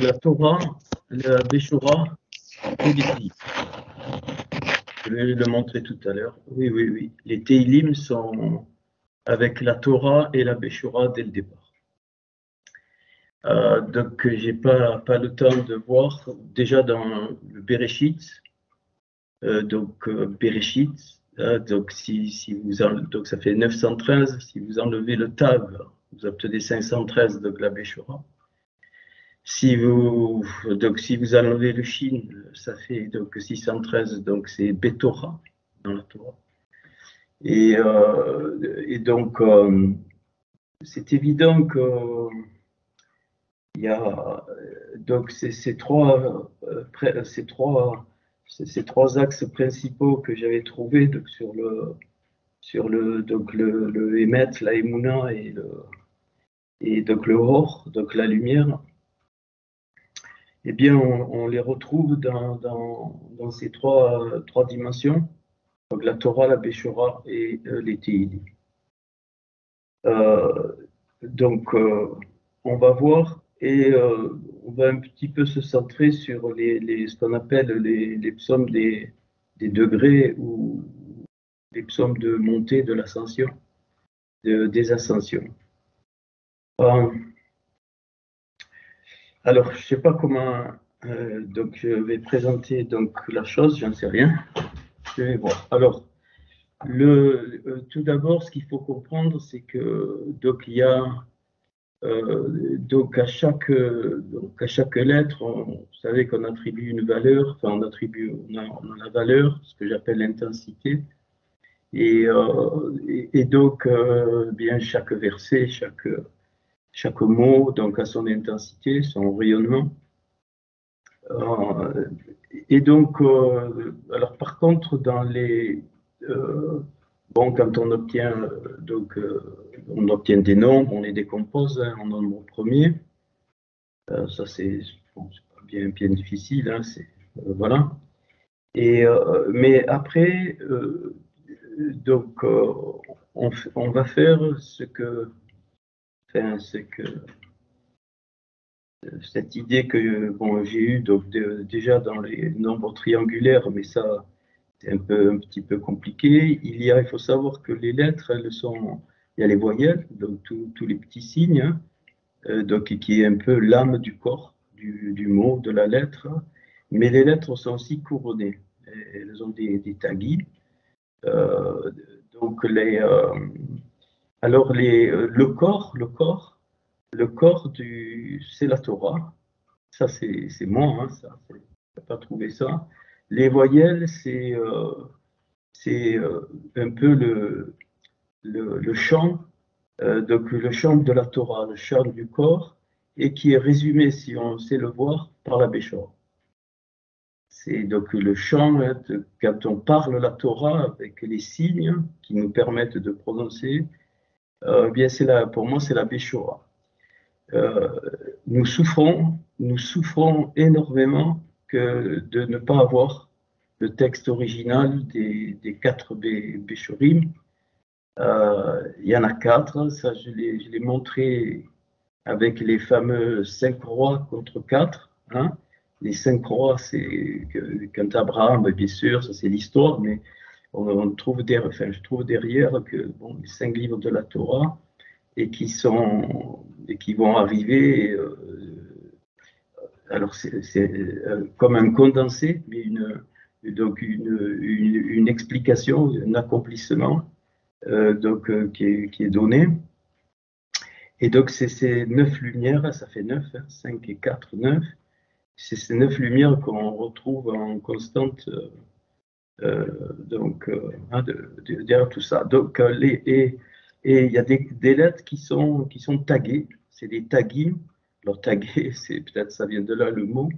la Torah, la Béchora et les Tehillim. Je vais le montrer tout à l'heure. Oui, oui, oui. Les Tehillim sont avec la Torah et la Béchora dès le départ. Donc, j'ai pas le temps de voir. Déjà dans le Bereshit, Bereshit, donc, donc ça fait 913. Si vous enlevez le Tav, vous obtenez 513, donc la Béchora. Si vous enlevez le Shin, ça fait donc 613, donc c'est Betorah dans la Torah. Et donc, c'est évident que il y a donc ces trois axes principaux que j'avais trouvés donc, sur le Emet, la Emouna et donc le Or, donc la lumière. Eh bien, on les retrouve dans ces trois dimensions, donc la Torah, la Béchora et les Tehillim. Donc, on va voir et on va un petit peu se centrer sur ce qu'on appelle les psaumes des degrés ou les psaumes de montée de l'ascension, des ascensions. Alors, je ne sais pas comment, donc je vais présenter donc la chose, j'en sais rien. Je vais voir. Alors, tout d'abord, ce qu'il faut comprendre, c'est que donc il y a donc à chaque lettre, vous savez qu'on attribue une valeur, enfin on a la valeur, ce que j'appelle l'intensité, et donc bien chaque verset, chaque mot donc a son intensité, son rayonnement. Et donc, alors par contre, dans quand on obtient on obtient des nombres, on les décompose en nombre premier. Ça c'est pas bien difficile, hein, voilà. Et mais après, donc on va faire cette idée que j'ai eue déjà dans les nombres triangulaires, mais ça c'est un petit peu compliqué. Il faut savoir que les lettres, il y a les voyelles, donc tous les petits signes, hein, donc qui est un peu l'âme du corps, du mot, de la lettre. Mais les lettres sont aussi couronnées. Elles ont des taguis. Donc le corps c'est la Torah. Ça c'est moi, hein, ça. Je n'ai pas trouvé ça. Les voyelles, c'est un peu le chant, donc le chant de la Torah, le chant du corps, et qui est résumé, si on sait le voir, par la Béchora. C'est donc le chant, hein, quand on parle la Torah avec les signes qui nous permettent de prononcer, bien pour moi c'est la Béchora. Nous souffrons énormément de ne pas avoir le texte original des 4 Béchorim. Il y en a 4, ça je l'ai montré avec les fameux 5 rois contre 4. Hein. Les 5 rois, c'est quand Abraham, bien sûr, ça c'est l'histoire, mais je trouve derrière que les 5 livres de la Torah et qui vont arriver. Alors c'est comme un condensé, mais une explication, un accomplissement qui est donné. Et donc c'est ces 9 lumières, ça fait 9, hein, 5 et 4, 9. C'est ces 9 lumières qu'on retrouve en constante derrière tout ça. Donc et il y a des lettres qui sont taguées, c'est des taguim. Alors tagué, peut-être ça vient de là le mot,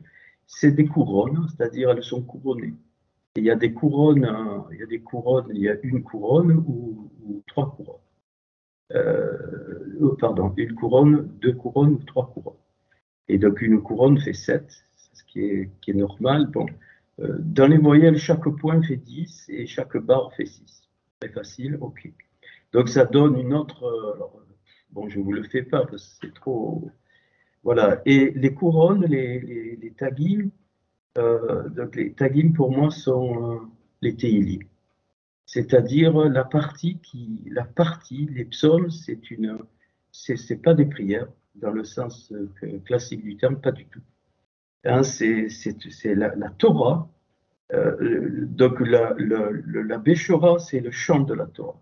c'est des couronnes, c'est-à-dire elles sont couronnées. Et il y a des couronnes, il y a une couronne ou 3 couronnes. Une couronne, 2 couronnes ou 3 couronnes. Et donc une couronne fait 7, ce qui est normal. Bon, dans les voyelles, chaque point fait 10 et chaque barre fait 6. Très facile, ok. Donc ça donne une autre. Je ne vous le fais pas parce que c'est trop. Voilà. Et les couronnes, les taggim, donc les taggim pour moi sont les Tehillim. C'est-à-dire les psaumes, c'est pas des prières dans le sens classique du terme, pas du tout. Hein, c'est la Torah. Donc la Béchora, c'est le chant de la Torah.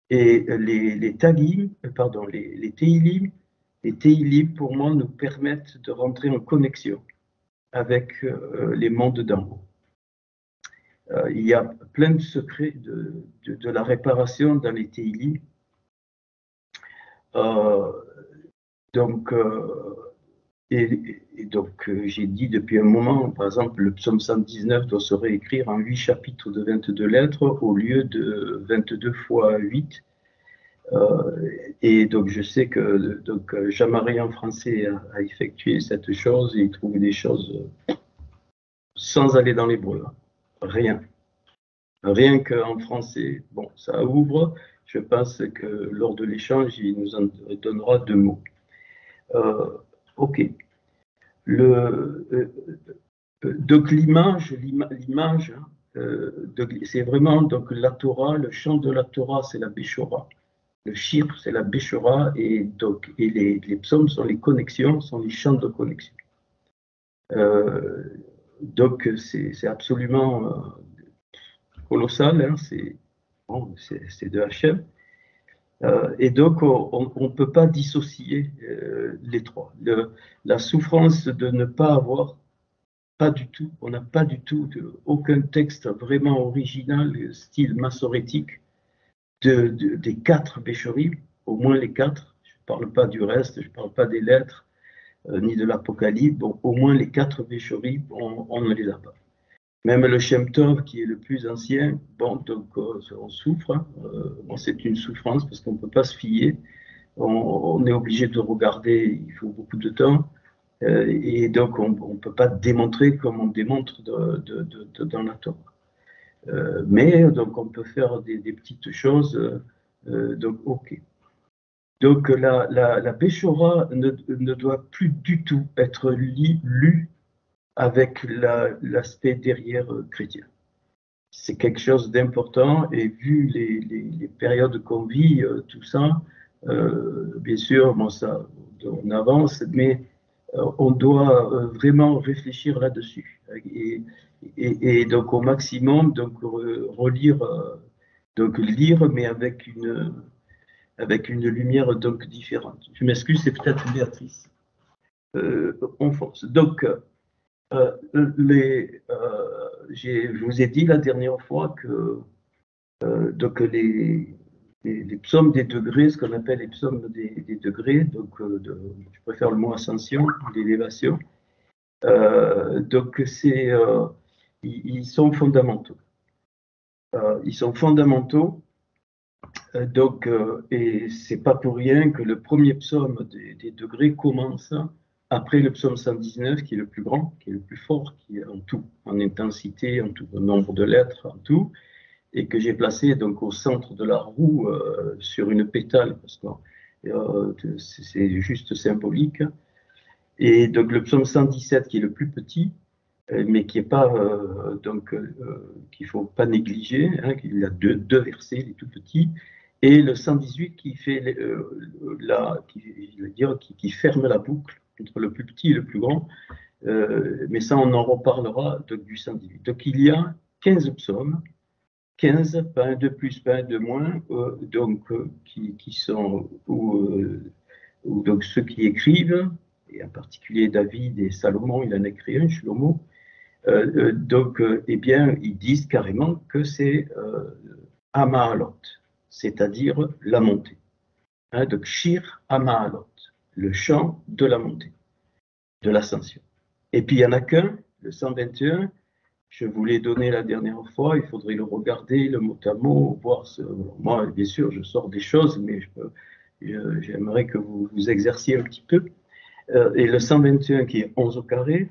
Et les Taggim, pardon, les Tehillim, pour moi, nous permettent de rentrer en connexion avec les mondes d'en haut. Il y a plein de secrets de la réparation dans les Tehillim. Donc, j'ai dit depuis un moment, par exemple, le psaume 119 doit se réécrire en 8 chapitres de 22 lettres au lieu de 22 fois 8. Et donc, je sais que Jean-Marie en français a effectué cette chose et il trouve des choses sans aller dans l'hébreu. Rien. Rien qu'en français. Bon, ça ouvre. Je pense que lors de l'échange, il nous en donnera 2 mots. OK. Donc l'image, c'est vraiment donc la Torah, le chant de la Torah, c'est la Béchora. Le shir, c'est la Béchora, et les psaumes sont les connexions, sont les chants de connexion. Donc c'est absolument colossal, hein, c'est de Hachem. Et donc, on ne peut pas dissocier les trois. La souffrance de ne pas avoir, pas du tout, on n'a pas du tout aucun texte vraiment original, style massorétique, des 4 Béchorim, au moins les 4. Je ne parle pas du reste, je ne parle pas des lettres, ni de l'Apocalypse. Bon, au moins les 4 Béchorim, on ne les a pas. Même le Shem Tov, qui est le plus ancien, bon, donc on souffre. Hein. Bon, c'est une souffrance parce qu'on ne peut pas se fier. On est obligé de regarder, il faut beaucoup de temps. Et donc, on ne peut pas démontrer comme on démontre dans la Torah. Mais donc, on peut faire des petites choses. Donc, OK. Donc, la Béchora ne doit plus du tout être lue avec l'aspect derrière chrétien. C'est quelque chose d'important et vu les périodes qu'on vit, tout ça, bien sûr, bon, ça, on avance, mais on doit vraiment réfléchir là-dessus et donc au maximum donc relire, donc lire, mais avec une lumière donc différente. Je m'excuse, c'est peut-être Béatrice. On force. Donc je vous ai dit la dernière fois que donc les psaumes des degrés, ce qu'on appelle les psaumes des degrés, donc je préfère le mot ascension, l'élévation, donc ils sont fondamentaux. Ils sont fondamentaux, donc, et c'est pas pour rien que le premier psaume des degrés commence après le psaume 119, qui est le plus grand, qui est le plus fort, qui est en tout, en intensité, en tout, en nombre de lettres, en tout, et que j'ai placé donc au centre de la roue sur une pétale, parce que c'est juste symbolique. Et donc le psaume 117, qui est le plus petit, mais qui est pas qu'il faut pas négliger, hein, il a deux versets, il est tout petit, et le 118 qui fait qui ferme la boucle entre le plus petit et le plus grand, mais ça on en reparlera donc, du 118. Donc il y a 15 psaumes, 15, pas un de plus, pas un de moins, qui sont donc ceux qui écrivent, et en particulier David et Salomon, il en a écrit un, Shlomo. Eh bien, ils disent carrément que c'est Amaalot, c'est-à-dire la montée. Hein, donc, Shir Amaalot, le chant de la montée, de l'ascension. Et puis, il n'y en a qu'un, le 121, je vous l'ai donné la dernière fois, il faudrait le regarder, le mot à mot, voir moi, bien sûr, je sors des choses, mais j'aimerais que vous vous exerciez un petit peu. Et le 121 qui est 11 au carré,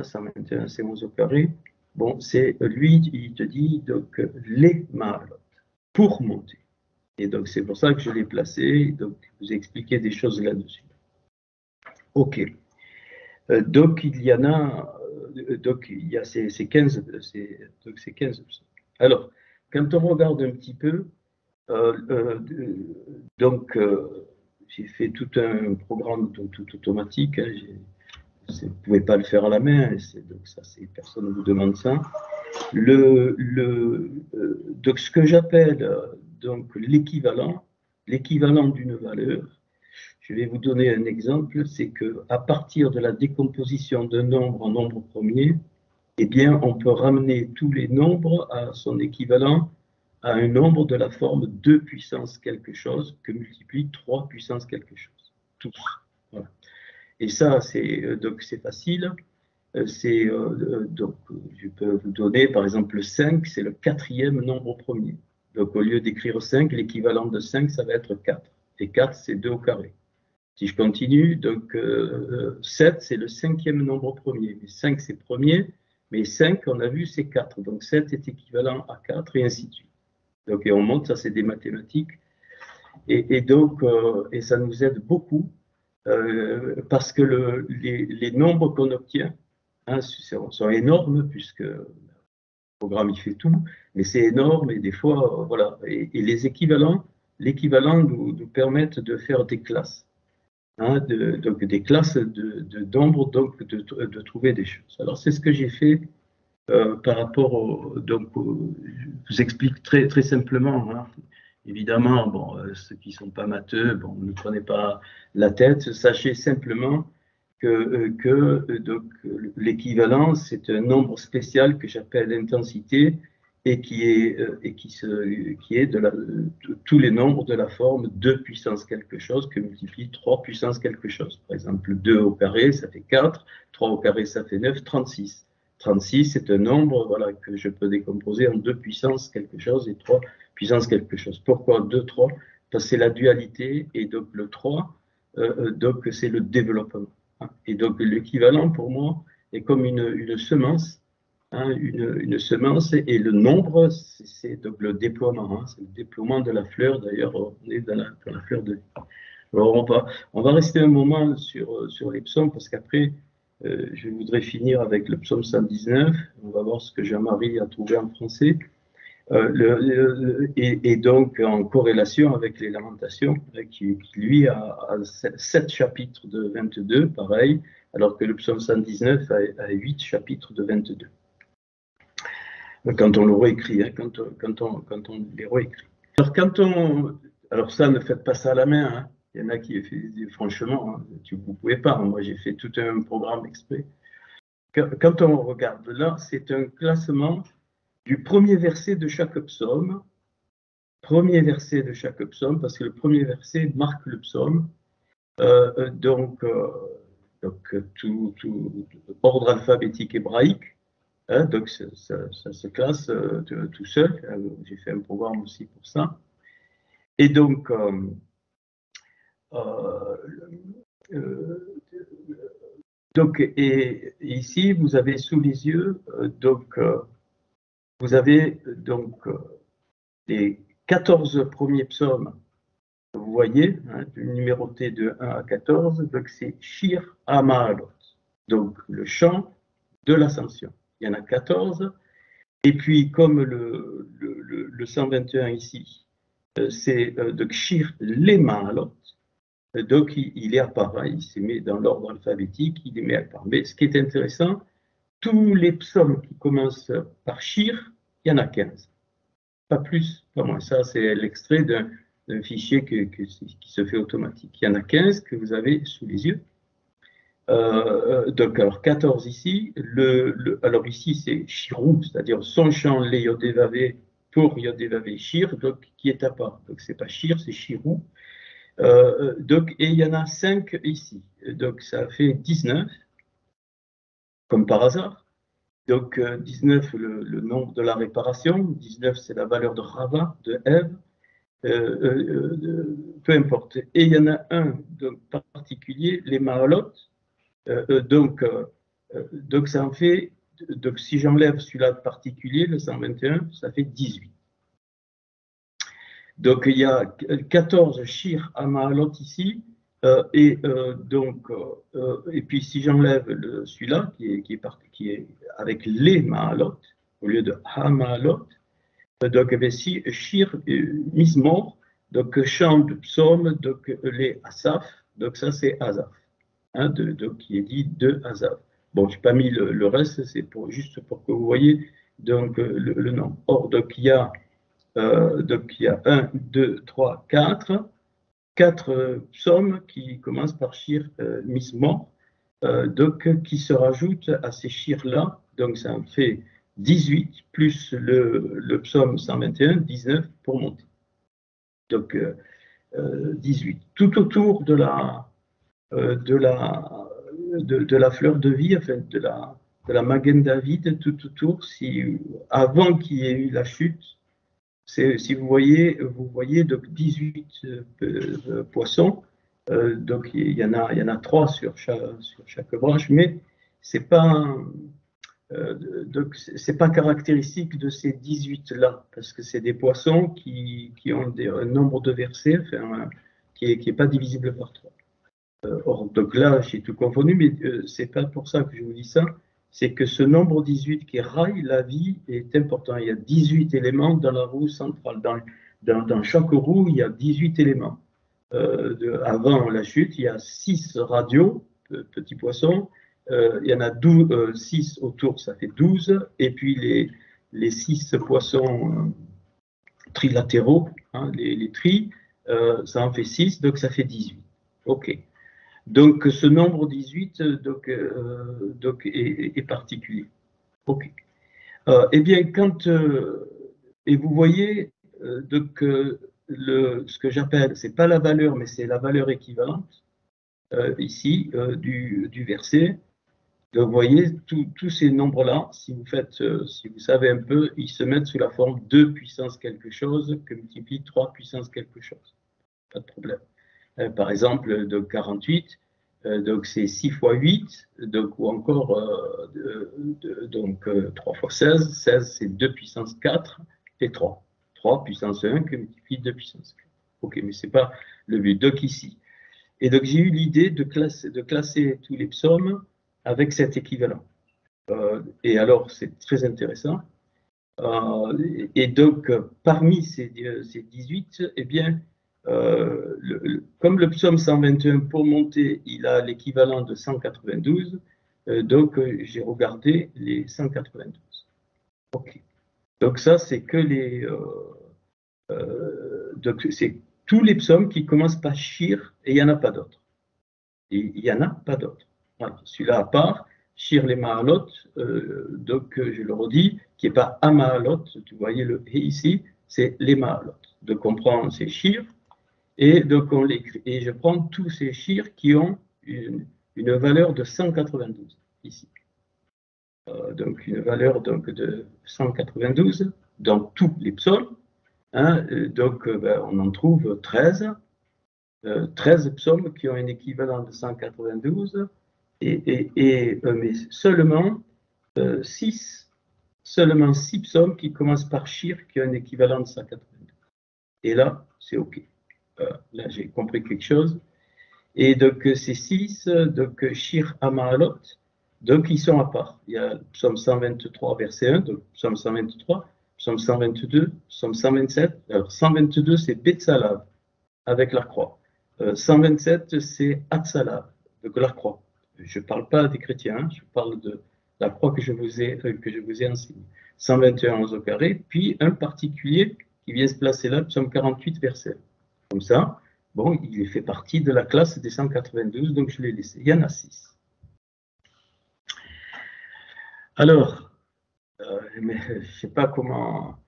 121 c'est 11 au carré, bon, c'est lui, il te dit donc les maalot, pour monter. Et donc c'est pour ça que je l'ai placé, donc vous expliquer des choses là-dessus. OK. Donc, il y en a, donc, il y a ces 15 psaumes. Alors, quand on regarde un petit peu, donc, j'ai fait tout un programme tout automatique. Hein, vous ne pouvez pas le faire à la main, donc ça, personne ne vous demande ça. Donc, ce que j'appelle donc l'équivalent d'une valeur, je vais vous donner un exemple, c'est qu'à partir de la décomposition d'un nombre en nombre premier, eh bien, on peut ramener tous les nombres à son équivalent à un nombre de la forme 2 puissance quelque chose que multiplie 3 puissance quelque chose. Tous. Voilà. Et ça, donc c'est facile. Donc, je peux vous donner, par exemple, le 5, c'est le 4e nombre premier. Donc, au lieu d'écrire 5, l'équivalent de 5, ça va être 4. Et 4, c'est 2 au carré. Si je continue, donc 7, c'est le 5e nombre premier. Mais 5, c'est premier, mais 5, on a vu, c'est 4. Donc 7 est équivalent à 4, et ainsi de suite. Donc, et on monte, ça c'est des mathématiques. Et donc, et ça nous aide beaucoup, parce que les nombres qu'on obtient hein, sont énormes, puisque le programme il fait tout, mais c'est énorme, et des fois, voilà. Et les l'équivalent nous permettent de faire des classes. Hein, donc des classes d'ombres, donc de trouver des choses. Alors c'est ce que j'ai fait par rapport je vous explique très simplement. Hein. Évidemment, bon, ceux qui ne sont pas matheux, bon, ne prenez pas la tête, sachez simplement donc l'équivalent, c'est un nombre spécial que j'appelle l'intensité et qui est de tous les nombres de la forme 2 puissance quelque chose que multiplie 3 puissance quelque chose. Par exemple, 2 au carré, ça fait 4, 3 au carré, ça fait 9, 36. 36, c'est un nombre voilà, que je peux décomposer en 2 puissance quelque chose et 3 puissance quelque chose. Pourquoi 2, 3? Parce que c'est la dualité, et donc le 3, donc c'est le développement. Et donc l'équivalent pour moi est comme une semence, hein, une semence, et le nombre, c'est donc le déploiement, hein, c'est le déploiement de la fleur. D'ailleurs, on est dans la fleur de vie. Alors on va rester un moment sur les psaumes, parce qu'après, je voudrais finir avec le psaume 119. On va voir ce que Jean-Marie a trouvé en français. Et donc en corrélation avec les Lamentations, qui lui a 7 chapitres de 22, pareil, alors que le psaume 119 a 8 chapitres de 22. Quand on le réécrit, hein, quand on les réécrit. Alors ça, ne faites pas ça à la main. Hein. Il y en a qui, franchement, hein, vous ne pouvez pas. Moi, j'ai fait tout un programme exprès. Quand on regarde là, c'est un classement du premier verset de chaque psaume. Premier verset de chaque psaume, parce que le premier verset marque le psaume. Donc, tout ordre alphabétique hébraïque. Hein, donc, ça se classe tout seul. J'ai fait un programme aussi pour ça. Et donc, et ici, vous avez sous les yeux, vous avez donc les 14 premiers psaumes, vous voyez, hein, numérotés de 1 à 14, donc c'est Shir HaMa'alot, donc le chant de l'ascension. Il y en a 14, et puis comme le 121 ici, c'est donc Shir les Ma'alot, donc il est à part, il s'est mis dans l'ordre alphabétique, il est mis à part. Mais ce qui est intéressant, tous les psaumes qui commencent par Shir, il y en a 15. Pas plus, pas moins. Ça, c'est l'extrait d'un fichier qui se fait automatique. Il y en a 15 que vous avez sous les yeux. Donc, alors 14 ici. Alors ici, c'est Shirou, c'est-à-dire son chant, les Yodévavé, pour Yodévavé Shir, donc qui est à part. Donc, c'est pas Shir, c'est Shirou. Donc, et il y en a 5 ici. Donc, ça fait 19, comme par hasard. Donc, 19, le nombre de la réparation. 19, c'est la valeur de Rava, de Ève. Peu importe. Et il y en a un donc, particulier, les Ma'alot. Donc, ça en fait, donc si j'enlève celui-là de particulier, le 121, ça fait 18. Donc il y a 14 Shir HaMa'alot ici, Et puis si j'enlève celui-là qui est avec les Mahalot au lieu de Ha Mahalot, donc si Shir Mizmor, donc chant de psaume, donc les Asaph, donc ça c'est Asaph, hein, donc qui est dit de Asaph. Bon, je n'ai pas mis le reste, c'est juste pour que vous voyez donc le nom. Or, donc il y a 1, 2, 3, 4 psaumes qui commencent par Shir Mizmor, donc qui se rajoutent à ces shirs-là, donc ça en fait 18 plus le psaume 121, 19 pour monter. Donc 18. Tout autour de la fleur de vie, enfin de la Magen David, tout autour, avant qu'il y ait eu la chute, si vous voyez donc 18 poissons, donc il y en a 3 sur chaque branche, mais c'est pas donc c'est pas caractéristique de ces 18 là, parce que c'est des poissons qui ont un nombre de versets, enfin, qui est pas divisible par 3. Or, donc là, j'ai tout confondu, mais c'est pas pour ça que je vous dis ça. C'est que ce nombre 18 qui raille la vie est important. Il y a 18 éléments dans la roue centrale. Dans chaque roue, il y a 18 éléments. Avant la chute, il y a 6 radios, petits poissons. Il y en a 6 autour, ça fait 12. Et puis les 6 poissons trilatéraux, hein, les tris, ça en fait 6, donc ça fait 18. OK. Donc, ce nombre 18 est particulier. OK. Eh bien, et vous voyez, ce que j'appelle, ce n'est pas la valeur, mais c'est la valeur équivalente, ici, du verset. Donc, vous voyez, tous ces nombres-là, si vous savez un peu, ils se mettent sous la forme 2 puissance quelque chose que multiplie 3 puissance quelque chose. Pas de problème. Par exemple, de 48, donc c'est 6 fois 8, donc, ou encore 3 fois 16, 16 c'est 2 puissance 4 et 3. 3 puissance 1 que multiplie 2 puissance 4. Ok, mais ce n'est pas le but. Donc ici. Et donc j'ai eu l'idée de classer tous les psaumes avec cet équivalent. Et alors c'est très intéressant. Et donc parmi ces 18, eh bien, comme le psaume 121 pour monter, il a l'équivalent de 192, donc j'ai regardé les 192. Ok. Donc ça, c'est que donc c'est tous les psaumes qui commencent par Shir et il n'y en a pas d'autres. Et il n'y en a pas d'autres. Voilà. Celui-là à part, Shir les Mahalot, donc je le redis, qui n'est pas Amahalot, vous voyez le et ici, c'est les Mahalot. Donc on prend ces Shir, et donc et je prends tous ces shirs qui ont une valeur de 192 ici. Donc une valeur donc, de 192 dans tous les psaumes. Hein, donc on en trouve 13. 13 psaumes qui ont un équivalent de 192 mais seulement 6 psaumes qui commencent par shir qui ont un équivalent de 192. Et là, c'est OK. Là, j'ai compris quelque chose. Et donc, ces 6, donc, Shir Amahalot, donc, ils sont à part. Il y a le psaume 123, verset 1, donc, psaume 123, psaume 122, psaume 127. Alors, 122, c'est Betsalav, avec la croix. 127, c'est Hatzalav, donc la croix. Je ne parle pas des chrétiens, hein, je parle de la croix que je vous ai enseignée. 121, 11 au carré, puis un particulier qui vient se placer là, psaume 48, verset 1. Comme ça, bon, il fait partie de la classe des 192, donc je l'ai laissé. Il y en a 6. Alors, mais je ne sais pas comment...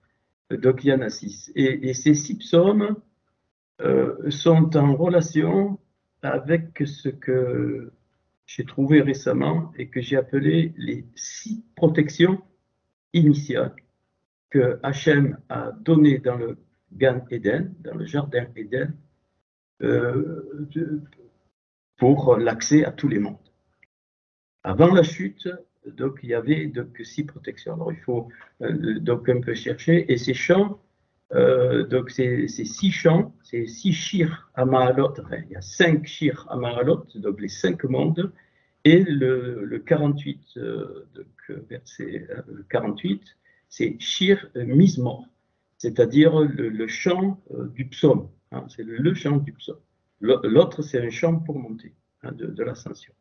Donc, il y en a 6. Et ces 6 psaumes sont en relation avec ce que j'ai trouvé récemment et que j'ai appelé les 6 protections initiales que Hachem a données dans le Gan Eden, dans le jardin Eden, pour l'accès à tous les mondes. Avant la chute, donc il y avait donc 6 protections. Alors il faut donc un peu chercher, et ces champs Donc c'est 6 champs, c'est 6 shir à Mahalot, enfin il y a 5 shir à Mahalot, donc les 5 mondes, et le 48, donc verset 48, c'est shir mismor, c'est-à-dire le chant du psaume, hein, c'est le chant du psaume. L'autre c'est un chant pour monter, hein, de l'ascension.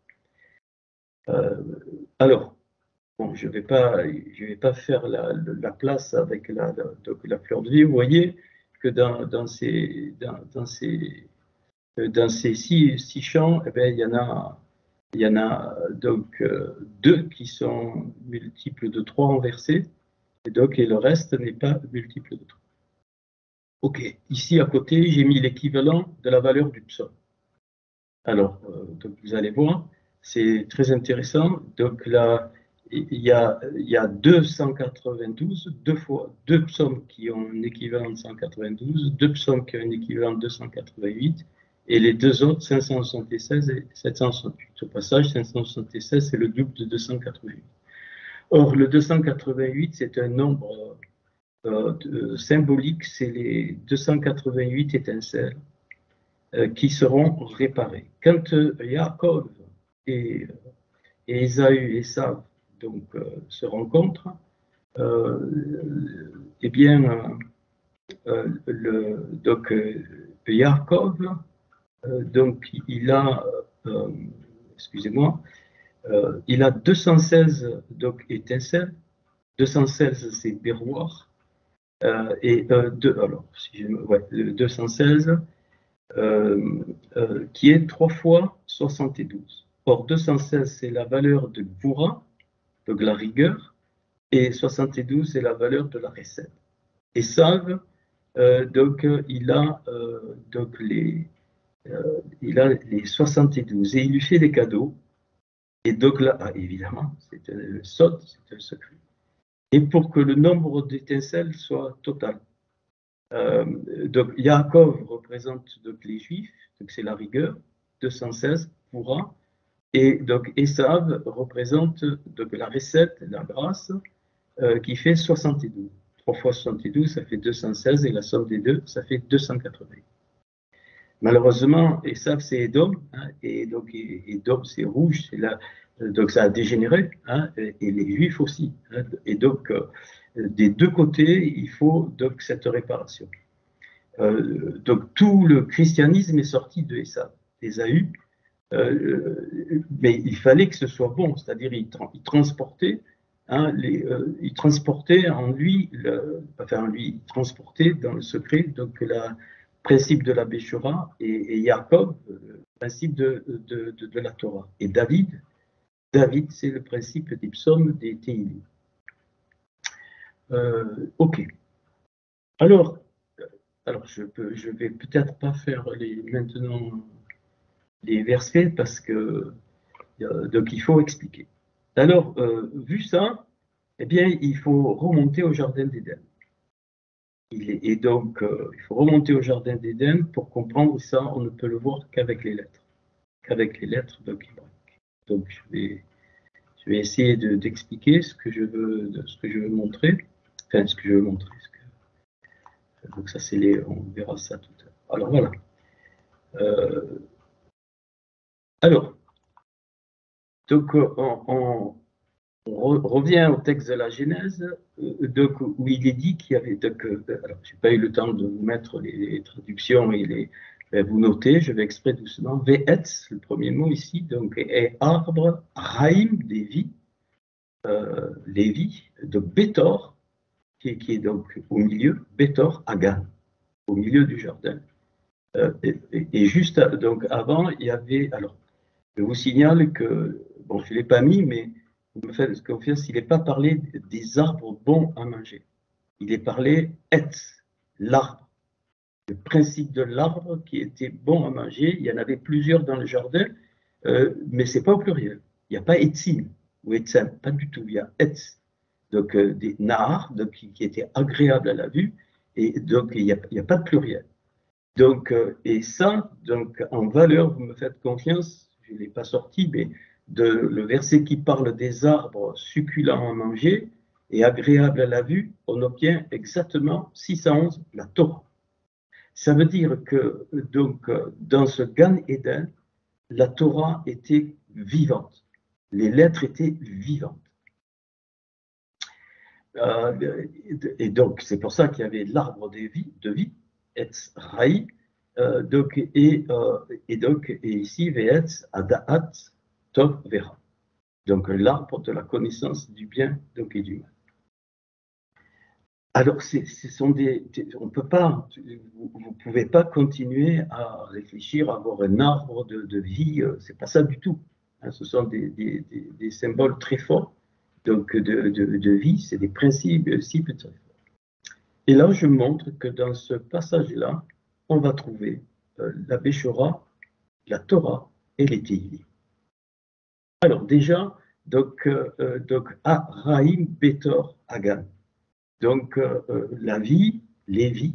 Alors, bon, je vais pas faire la place avec donc la fleur de vie. Vous voyez que dans ces six champs, eh bien, il y en a donc deux qui sont multiples de 3 en verset, et le reste n'est pas multiple de 3. Ok, ici à côté, j'ai mis l'équivalent de la valeur du psaume. Alors, donc vous allez voir, c'est très intéressant. Donc là, il y a 292, deux psaumes qui ont un équivalent de 192, deux psaumes qui ont un équivalent de 288, et les deux autres, 576 et 768. Au passage, 576, c'est le double de 288. Or, le 288, c'est un nombre symbolique, c'est les 288 étincelles qui seront réparées. Quand Yaakov et Ésaü et Esav donc, se rencontrent, eh bien, donc, Yaakov, donc, il a, excusez-moi, il a 216 donc, étincelles, 216 c'est berroir, et alors, si je, ouais, 216, qui est 3 fois 72. Or, 216, c'est la valeur de Gvura, donc la rigueur, et 72, c'est la valeur de la recette. Et Salve, donc, il a les 72, et il lui fait des cadeaux. Et donc là, évidemment, c'est un sot, c'est un secret. Et pour que le nombre d'étincelles soit total. Donc, Yaakov représente donc, les Juifs, donc c'est la rigueur, 216 pourra, et donc Esav représente donc, la recette, la grâce, qui fait 72. 3 fois 72, ça fait 216, et la somme des deux, ça fait 280. Malheureusement, Esav, c'est Édom, hein, et donc Édom, c'est rouge, c'est là, donc ça a dégénéré, hein, et les Juifs aussi. Hein, et donc, des deux côtés, il faut donc cette réparation. Donc tout le christianisme est sorti de Ésaü, mais il fallait que ce soit bon, c'est-à-dire il transportait, hein, il transportait en lui, il transportait dans le secret donc le principe de la Béchora et Jacob, le principe de la Torah. Et David, c'est le principe des psaumes des Téhilim. Ok. Alors, je vais peut-être pas faire maintenant les versets parce que donc il faut expliquer. Alors, vu ça, eh bien, il faut remonter au jardin d'Éden. Et donc, il faut remonter au jardin d'Éden pour comprendre ça. On ne peut le voir qu'avec les lettres, donc hébraïques. Donc, je vais essayer d'expliquer ce que je veux montrer. Enfin, ce que je veux montrer. Donc ça, on verra ça tout à l'heure. Alors voilà. Alors, donc on revient au texte de la Genèse, donc, où il est dit qu'il y avait. Donc, alors, je n'ai pas eu le temps de vous mettre les traductions et vous notez, je vais exprès doucement. Ve'etz, le premier mot ici, donc, est arbre, Raïm, des vies, les vies, de Bétor, qui est donc au milieu, Bétor, Agan, au milieu du jardin. Et juste donc avant, il y avait. Alors, je vous signale que, bon, je ne l'ai pas mis, mais vous me faites confiance, il n'est pas parlé des arbres bons à manger. Il est parlé l'arbre. Le principe de l'arbre qui était bon à manger, il y en avait plusieurs dans le jardin, mais ce n'est pas au pluriel. Il n'y a pas etzim ou etzem, pas du tout. Il y a etz, donc des nahar, donc, qui étaient agréables à la vue, et donc il n'y a pas de pluriel. Donc, et ça, donc, en valeur, vous me faites confiance, je ne l'ai pas sorti, mais le verset qui parle des arbres succulents à manger, et agréable à la vue, on obtient exactement 611, la Torah. Ça veut dire que donc, dans ce Gan Eden, la Torah était vivante. Les lettres étaient vivantes. Et donc, c'est pour ça qu'il y avait l'arbre de vie, Etz Raï, et ici, Ve'etz Adaat Tov Vera. Donc, l'arbre de la connaissance du bien donc, et du mal. Alors, ce sont on peut pas, vous ne pouvez pas continuer à réfléchir à avoir un arbre de vie, c'est pas ça du tout. Hein, ce sont des symboles très forts donc de vie, c'est des principes très forts. Et là, je montre que dans ce passage-là, on va trouver la Béchora, la Torah et les Tehillim. Alors déjà, donc Araïm Betor Hagan. Donc, la vie, les vies,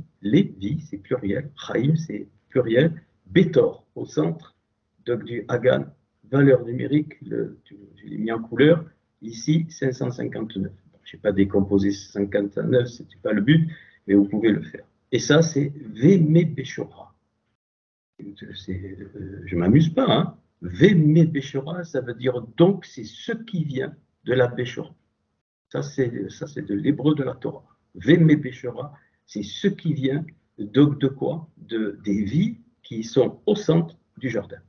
c'est pluriel, Chaim, c'est pluriel, Betor, au centre, donc du Hagan, valeur numérique, je l'ai mis en couleur, ici, 559. Je n'ai pas décomposé 59, ce n'était pas le but, mais vous pouvez le faire. Et ça, c'est Veme Beshora. Je ne m'amuse pas, hein. Veme Beshora, ça veut dire donc, c'est ce qui vient de la Beshora. Ça, c'est de l'hébreu de la Torah. Veme Beshora, c'est ce qui vient de quoi? Des vies qui sont au centre du jardin.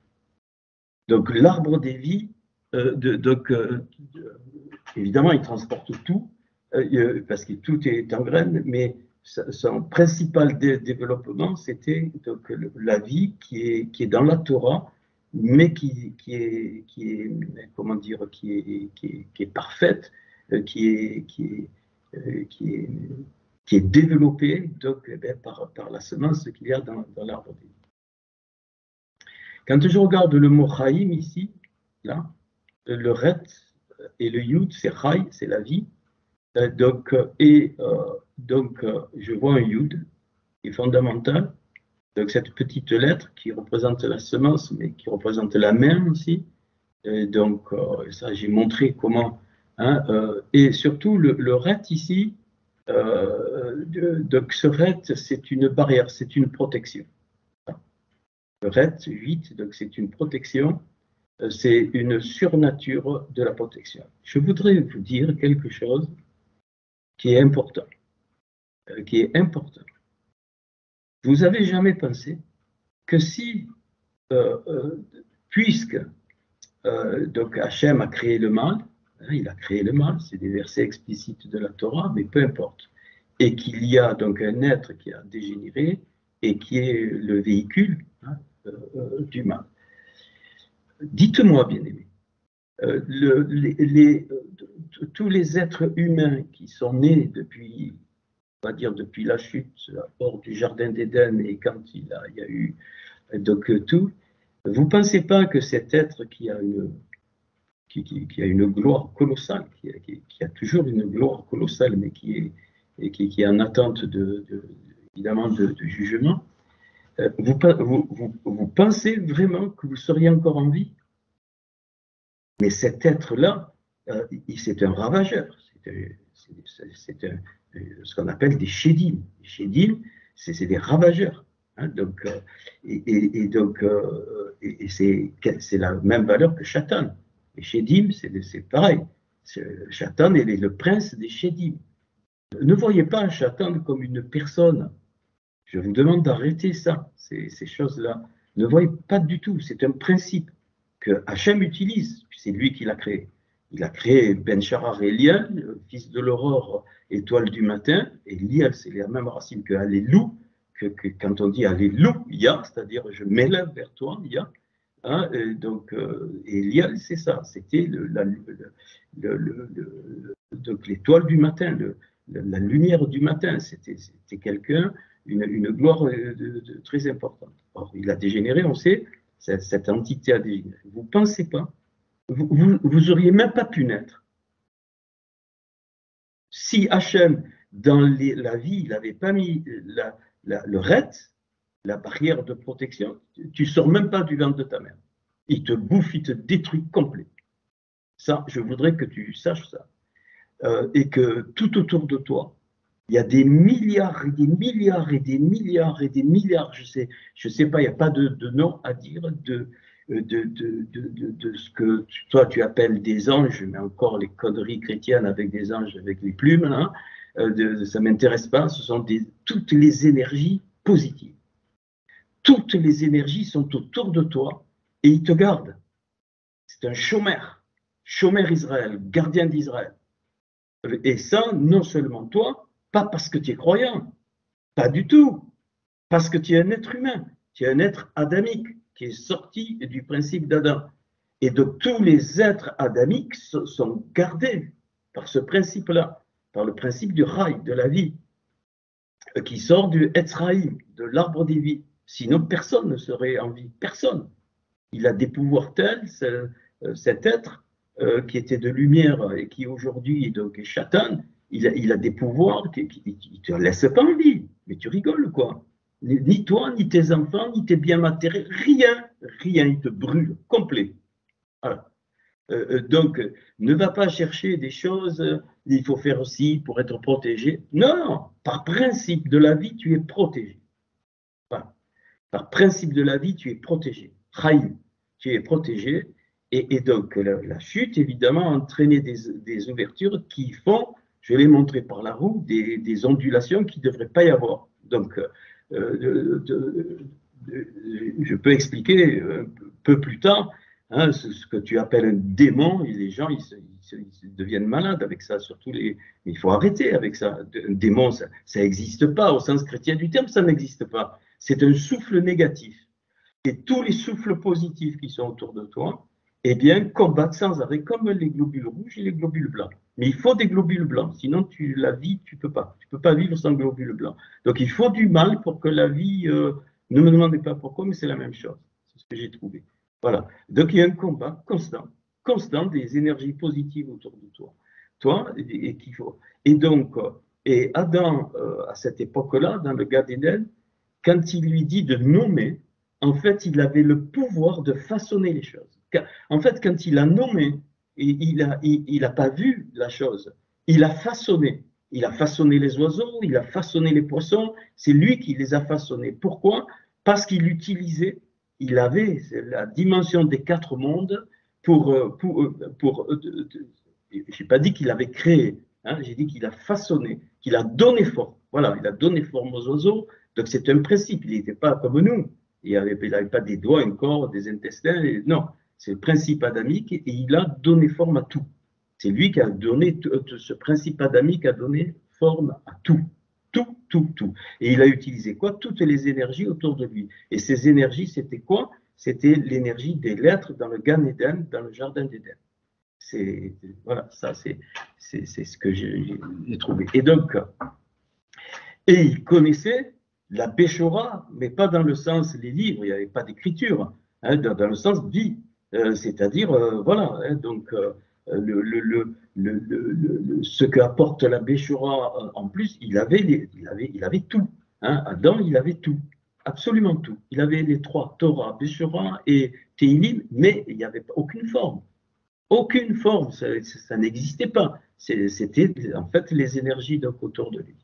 Donc, l'arbre des vies, évidemment, il transporte tout, parce que tout est en graines, mais son principal développement, c'était donc la vie qui est dans la Torah, mais qui est parfaite, qui est développée donc, par la semence qu'il y a dans l'arbre de vie. Quand je regarde le mot Chaim ici, là, le Ret et le Yud, c'est Chai, c'est la vie. Donc, je vois un Yud qui est fondamental. Donc, cette petite lettre qui représente la semence, mais qui représente la main aussi. Donc, ça, j'ai montré comment. Hein, et surtout, le Ret ici, donc ce Ret, c'est une barrière, c'est une protection. Le Ret 8, donc c'est une protection, c'est une surnature de la protection. Je voudrais vous dire quelque chose qui est important. Vous avez jamais pensé que si, puisque donc Hachem a créé le mal, hein, il a créé le mal, c'est des versets explicites de la Torah, mais peu importe, et qu'il y a donc un être qui a dégénéré et qui est le véhicule hein, du mal. Dites-moi, bien-aimés, tous les êtres humains qui sont nés depuis, on va dire depuis la chute hors du jardin d'Éden et quand il y a eu donc tout, vous ne pensez pas que cet être qui a une gloire colossale, qui a toujours une gloire colossale, mais qui est en attente évidemment de jugement, vous pensez vraiment que vous seriez encore en vie? Mais cet être-là, c'est un ravageur. C'est ce qu'on appelle des chédim. Les chédim, c'est des ravageurs. Hein, donc, c'est la même valeur que Shatan. Les chédim, c'est pareil. Shatan est le prince des chédim. Ne voyez pas Shatan comme une personne. Je vous demande d'arrêter ça, ces choses-là. Ne voyez pas du tout. C'est un principe que Hachem utilise, c'est lui qui l'a créé. Il a créé Ben Sharar et Liel, fils de l'aurore, étoile du matin, et Liel, c'est la même racine que Alléluia, que quand on dit Alléluia, c'est-à-dire je m'élève vers toi, Ya. Hein, et Liel, c'est ça, c'était donc l'étoile du matin, la lumière du matin, c'était quelqu'un, une gloire très importante. Or, il a dégénéré, on sait, cette entité a dégénéré. Vous ne pensez pas, vous auriez même pas pu naître. Si Hachem, dans la vie, il n'avait pas mis le ret, la barrière de protection, tu ne sors même pas du ventre de ta mère. Il te bouffe, il te détruit complet. Ça, je voudrais que tu saches ça. et que tout autour de toi, il y a des milliards et des milliards et des milliards et des milliards, je sais pas, il n'y a pas de nom à dire de ce que toi tu appelles des anges, mais encore les conneries chrétiennes avec des anges avec les plumes, hein, ça ne m'intéresse pas, ce sont toutes les énergies positives. Toutes les énergies sont autour de toi et ils te gardent. C'est un chômeur Israël, gardien d'Israël. Et ça, non seulement toi, pas parce que tu es croyant, pas du tout, parce que tu es un être humain, tu es un être adamique qui est sorti du principe d'Adam. Et donc tous les êtres adamiques sont gardés par ce principe-là, par le principe du raï, de la vie, qui sort du Etzraïm, de l'arbre des vies. Sinon, personne ne serait en vie, personne. Il a des pouvoirs tels, cet être qui était de lumière et qui aujourd'hui donc est Shatan, il a des pouvoirs qui ne te laissent pas en vie. Mais tu rigoles, quoi. Ni toi, ni tes enfants, ni tes biens matériels, rien, il te brûle, complet. Voilà. Donc, ne va pas chercher des choses, il faut faire aussi pour être protégé. Non, par principe de la vie, tu es protégé. Voilà. Par principe de la vie, tu es protégé. Chaim, tu es protégé. Et donc, la chute, évidemment, a entraîné des ouvertures qui font, je l'ai montré par la roue, des ondulations qui ne devraient pas y avoir. Donc, je peux expliquer un peu plus tard hein, ce que tu appelles un démon, et les gens ils deviennent malades avec ça, surtout mais il faut arrêter avec ça. Un démon, ça n'existe pas, au sens chrétien du terme, ça n'existe pas. C'est un souffle négatif. Et tous les souffles positifs qui sont autour de toi, eh bien, combattent sans arrêt, comme les globules rouges et les globules blancs. Mais il faut des globules blancs, sinon la vie, tu peux pas. Tu peux pas vivre sans globules blancs. Donc, il faut du mal pour que la vie, ne me demandez pas pourquoi, mais c'est la même chose. C'est ce que j'ai trouvé. Voilà. Donc, il y a un combat constant des énergies positives autour de toi. Toi, et qu'il faut. Et donc, et Adam, à cette époque-là, dans le Gan Eden, quand il lui dit de nommer, en fait, il avait le pouvoir de façonner les choses. En fait, quand il a nommé, il n'a pas vu la chose, il a façonné. Il a façonné les oiseaux, il a façonné les poissons, c'est lui qui les a façonnés. Pourquoi? Parce qu'il utilisait, il avait la dimension des quatre mondes je n'ai pas dit qu'il avait créé, hein, j'ai dit qu'il a façonné, qu'il a donné forme. Voilà, il a donné forme aux oiseaux, donc c'est un principe, il n'était pas comme nous. Il n'avait pas des doigts, un corps, des intestins. Non, c'est le principe adamique et il a donné forme à tout. C'est lui qui a donné, ce principe adamique a donné forme à tout. Tout. Et il a utilisé quoi? Toutes les énergies autour de lui. Et ces énergies, c'était quoi? C'était l'énergie des lettres dans le Gan Eden, dans le jardin d'Éden. Voilà, ça c'est ce que j'ai trouvé. Et donc, et il connaissait la Béchora, mais pas dans le sens les livres, il n'y avait pas d'écriture, hein, dans le sens vie, c'est-à-dire, voilà, hein, donc ce qu'apporte la Béchora en plus, il avait tout. Hein, Adam, il avait tout, absolument tout. Il avait les trois, Torah, Béchora et Teilim, mais il n'y avait aucune forme. Aucune forme, ça n'existait pas. C'était en fait les énergies donc, autour de lui.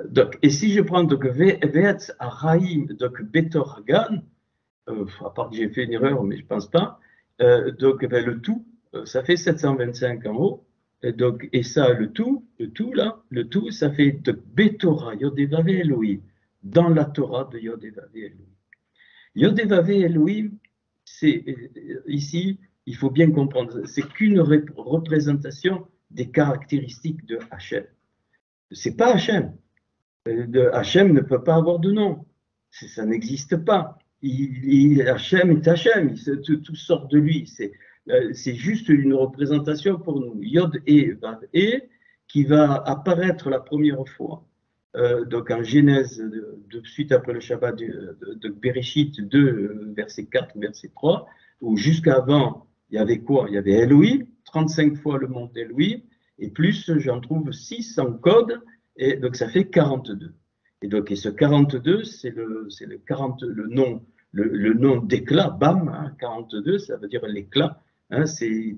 Donc, et si je prends donc Ve'etz Araim, donc Betor Hagan, à part que j'ai fait une erreur, mais je ne pense pas, donc ben, le tout, ça fait 725 en haut, et ça, le tout, ça fait de Betorah, Yodevave Elohim, dans la Torah de Yodevave Elohim. Yodevave Elohim, c'est ici, il faut bien comprendre, c'est qu'une représentation des caractéristiques de Hachem. C'est pas Hachem. Hachem ne peut pas avoir de nom. Ça n'existe pas. Hachem est Hachem. Tout sort de lui. C'est juste une représentation pour nous. Yod et Vav et qui va apparaître la première fois. Donc en Genèse, de suite après le Shabbat de Bereshit 2, verset 4, verset 3, où jusqu'avant, il y avait quoi? Il y avait Elohim, 35 fois le nom d'Elohim, et plus j'en trouve 6 en code, et donc ça fait 42. Et ce 42, c'est le nom d'éclat, Bam, hein, 42, ça veut dire l'éclat, hein, c'est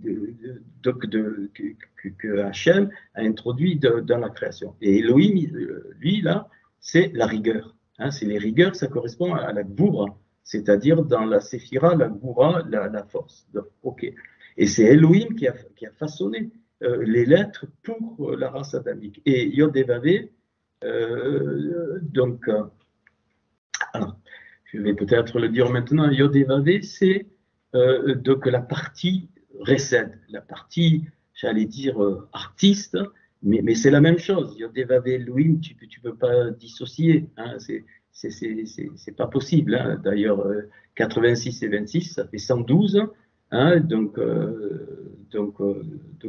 que Hachem a introduit dans la création. Et Elohim, lui, là, c'est la rigueur. Hein, c'est les rigueurs, ça correspond à la Gvoura, c'est-à-dire dans la Séphira, la Gvoura, la force. Donc, ok. Et c'est Elohim qui a façonné les lettres pour la race adamique. Et Yod et Vavé, donc, alors, je vais peut-être le dire maintenant, Yod et Vavé, c'est donc la partie recède, la partie, j'allais dire, artiste, mais c'est la même chose. Yod et Vavé, Elohim, tu peux pas dissocier, hein, c'est pas possible. Hein. D'ailleurs, 86 et 26, ça fait 112. Hein, donc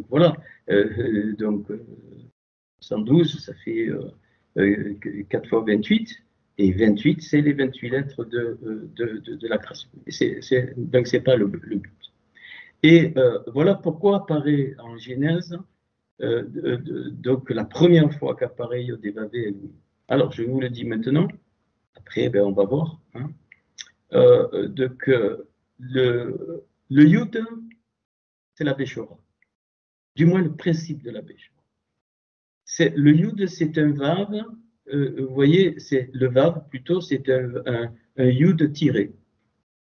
voilà. Donc 112, ça fait 4 fois 28. Et 28, c'est les 28 lettres de la création. Donc, ce n'est pas le but. Et voilà pourquoi apparaît en Genèse, donc la première fois qu'apparaît Yod et Vavé Elohim. Alors, je vous le dis maintenant. Après, ben, on va voir. Hein. Donc, le Yud, c'est la Béchora. Du moins, le principe de la Béchora. Le Yud, c'est un Vav. Vous voyez, c'est le Vav, plutôt, c'est un Yud tiré,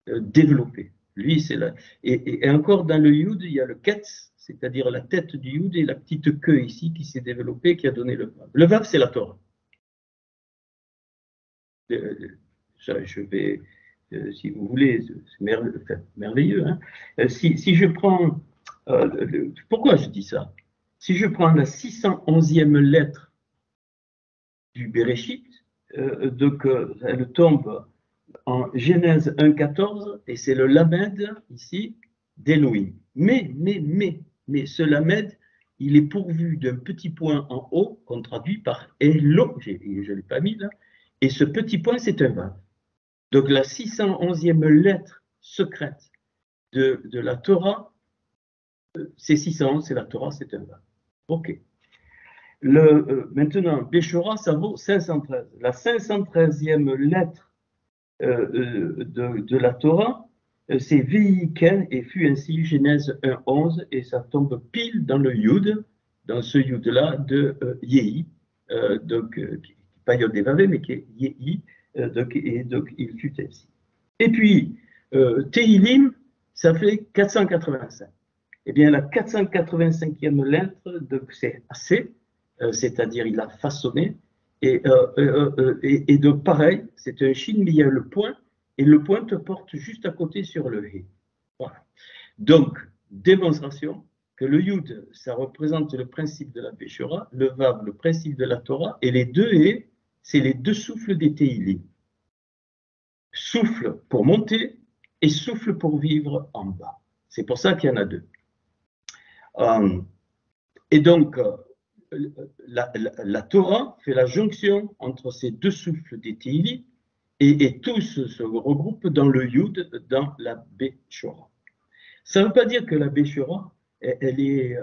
développé. Lui, c'est là. Et encore dans le Yud, il y a le Ketz, c'est-à-dire la tête du Yud et la petite queue ici qui s'est développée, qui a donné le Vav. Le Vav, c'est la Torah. Je vais, si vous voulez, c'est merveilleux. Hein. Si je prends, pourquoi je dis ça? Si je prends la 611e lettre du Bereshit, donc elle tombe en Genèse 1,14 et c'est le Lamed ici d'Elohim. Mais ce Lamed, il est pourvu d'un petit point en haut qu'on traduit par Elo, je ne l'ai pas mis là, et ce petit point c'est un Vav. Donc la 611e lettre secrète de la Torah, c'est 611, c'est la Torah, c'est un Vav. Ok. Maintenant, Béchora, ça vaut 513. La 513e lettre de la Torah, c'est Veiken et fut ainsi Genèse 1,11 et ça tombe pile dans le Yud, dans ce Yud-là de Yehi, donc pas Yod et Vavé, mais qui est Yehi, donc il fut ainsi. Et puis, Tehilim, ça fait 485. Eh bien, la 485e lettre, c'est assez, c'est-à-dire il a façonné, et donc pareil, c'est un shin, mais il y a le point, et le point te porte juste à côté sur le he. Voilà. Donc, démonstration que le yud, ça représente le principe de la Béchora, le vav, le principe de la Torah, et les deux he, c'est les deux souffles des Tehilim. Souffle pour monter et souffle pour vivre en bas. C'est pour ça qu'il y en a deux. Et donc, la Torah fait la jonction entre ces deux souffles des Tehillim et tous se regroupent dans le Yud, dans la Béchora. Ça ne veut pas dire que la Béchora, elle est,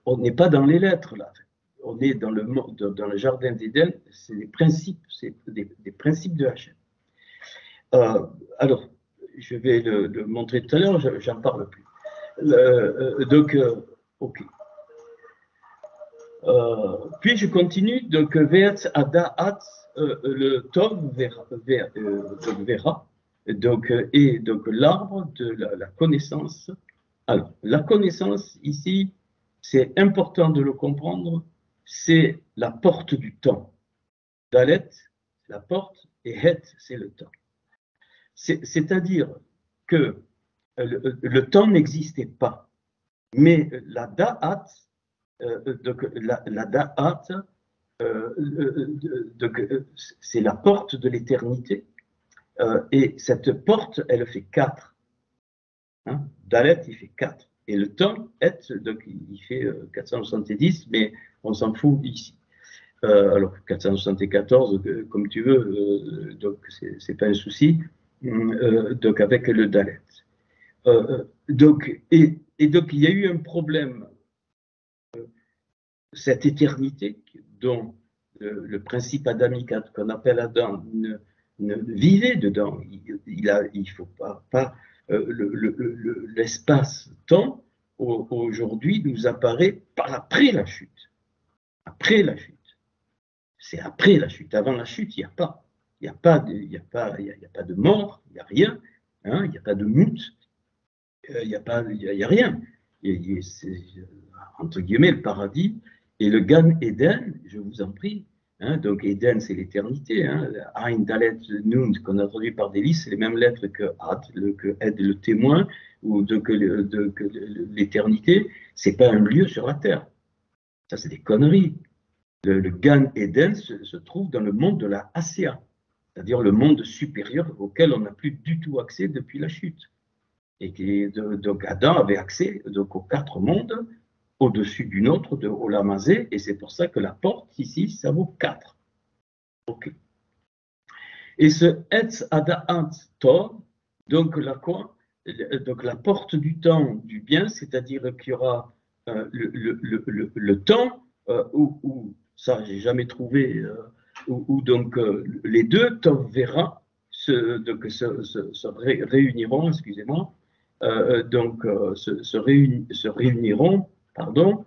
on n'est pas dans les lettres là. On est dans le jardin d'Éden, c'est des principes, c'est des principes de Hachem. Alors, je vais le montrer tout à l'heure, j'en parle plus. Donc, ok. Puis je continue, donc Ve'etz Adaat, le Tov Vera, donc, et donc l'arbre de la connaissance. Alors, la connaissance ici, c'est important de le comprendre, c'est la porte du temps. Dalet, la porte, et Het, c'est le temps. C'est-à-dire que le temps n'existait pas, mais la Da'at, donc la Da'at, c'est la porte de l'éternité, et cette porte, elle fait 4. Hein? Dalet, il fait 4. Et le temps, donc il fait 470, mais on s'en fout ici. Alors 474, comme tu veux, donc c'est pas un souci. Donc avec le Dalet. Donc, et donc il y a eu un problème. Cette éternité dont le principe adamique qu'on appelle Adam ne vivait dedans. Il faut pas l'espace-temps aujourd'hui nous apparaît après la chute. Après la chute. C'est après la chute. Avant la chute, il n'y a pas. Il n'y a pas de mort, il n'y a rien. Hein, il n'y a pas de mout. Il n'y a rien. C'est, entre guillemets, le paradis. Et le Gan Eden, je vous en prie. Hein, donc Eden, c'est l'éternité. Hein, Ein Dalet Nun, qu'on a traduit par délice, c'est les mêmes lettres que Ad, que Ed, le témoin, ou que l'éternité. C'est pas un lieu sur la terre. Ça, c'est des conneries. Le Gan Eden se trouve dans le monde de la Assia, c'est-à-dire le monde supérieur auquel on n'a plus du tout accès depuis la chute. Et donc Adam avait accès donc, aux 4 mondes, au-dessus d'une autre, de Olamazé, et c'est pour ça que la porte ici, ça vaut 4. Ok. Et ce Etz Ada'at Tov, donc la quoi? Donc la porte du temps du bien, c'est-à-dire qu'il y aura le temps où ça j'ai jamais trouvé, où donc les deux Tov Vera se réuniront, excusez-moi, se réuniront, pardon,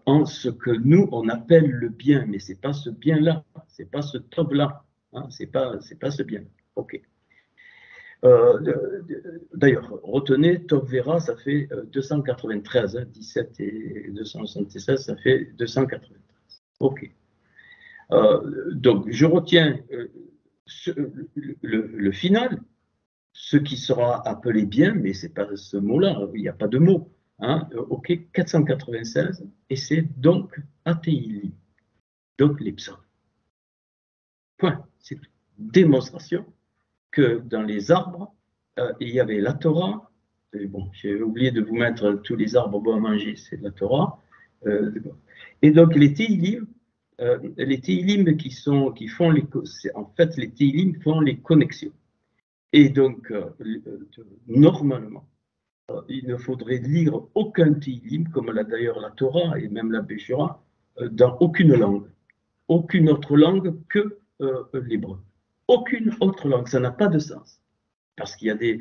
en ce que nous on appelle le bien, mais c'est pas ce bien-là, c'est pas ce Tov-là, hein, c'est pas ce bien. Ok. D'ailleurs, retenez, Tov Vera, ça fait 293, hein, 17 et 276, ça fait 293. Ok. Donc, je retiens le final, ce qui sera appelé bien, mais ce n'est pas ce mot-là, il n'y a pas de mot. Hein, ok, 496, et c'est donc Ateili, donc les psaumes. Point, c'est tout. Démonstration que dans les arbres, il y avait la Torah. Bon, j'ai oublié de vous mettre tous les arbres bons à manger, c'est la Torah. Et donc les Teilim qui font en fait les Teilim font les connexions. Et donc normalement, il ne faudrait lire aucun Teilim, comme l'a d'ailleurs la Torah et même la Béchora, dans aucune langue. Aucune autre langue que l'hébreu. Aucune autre langue, ça n'a pas de sens. Parce qu'il y a des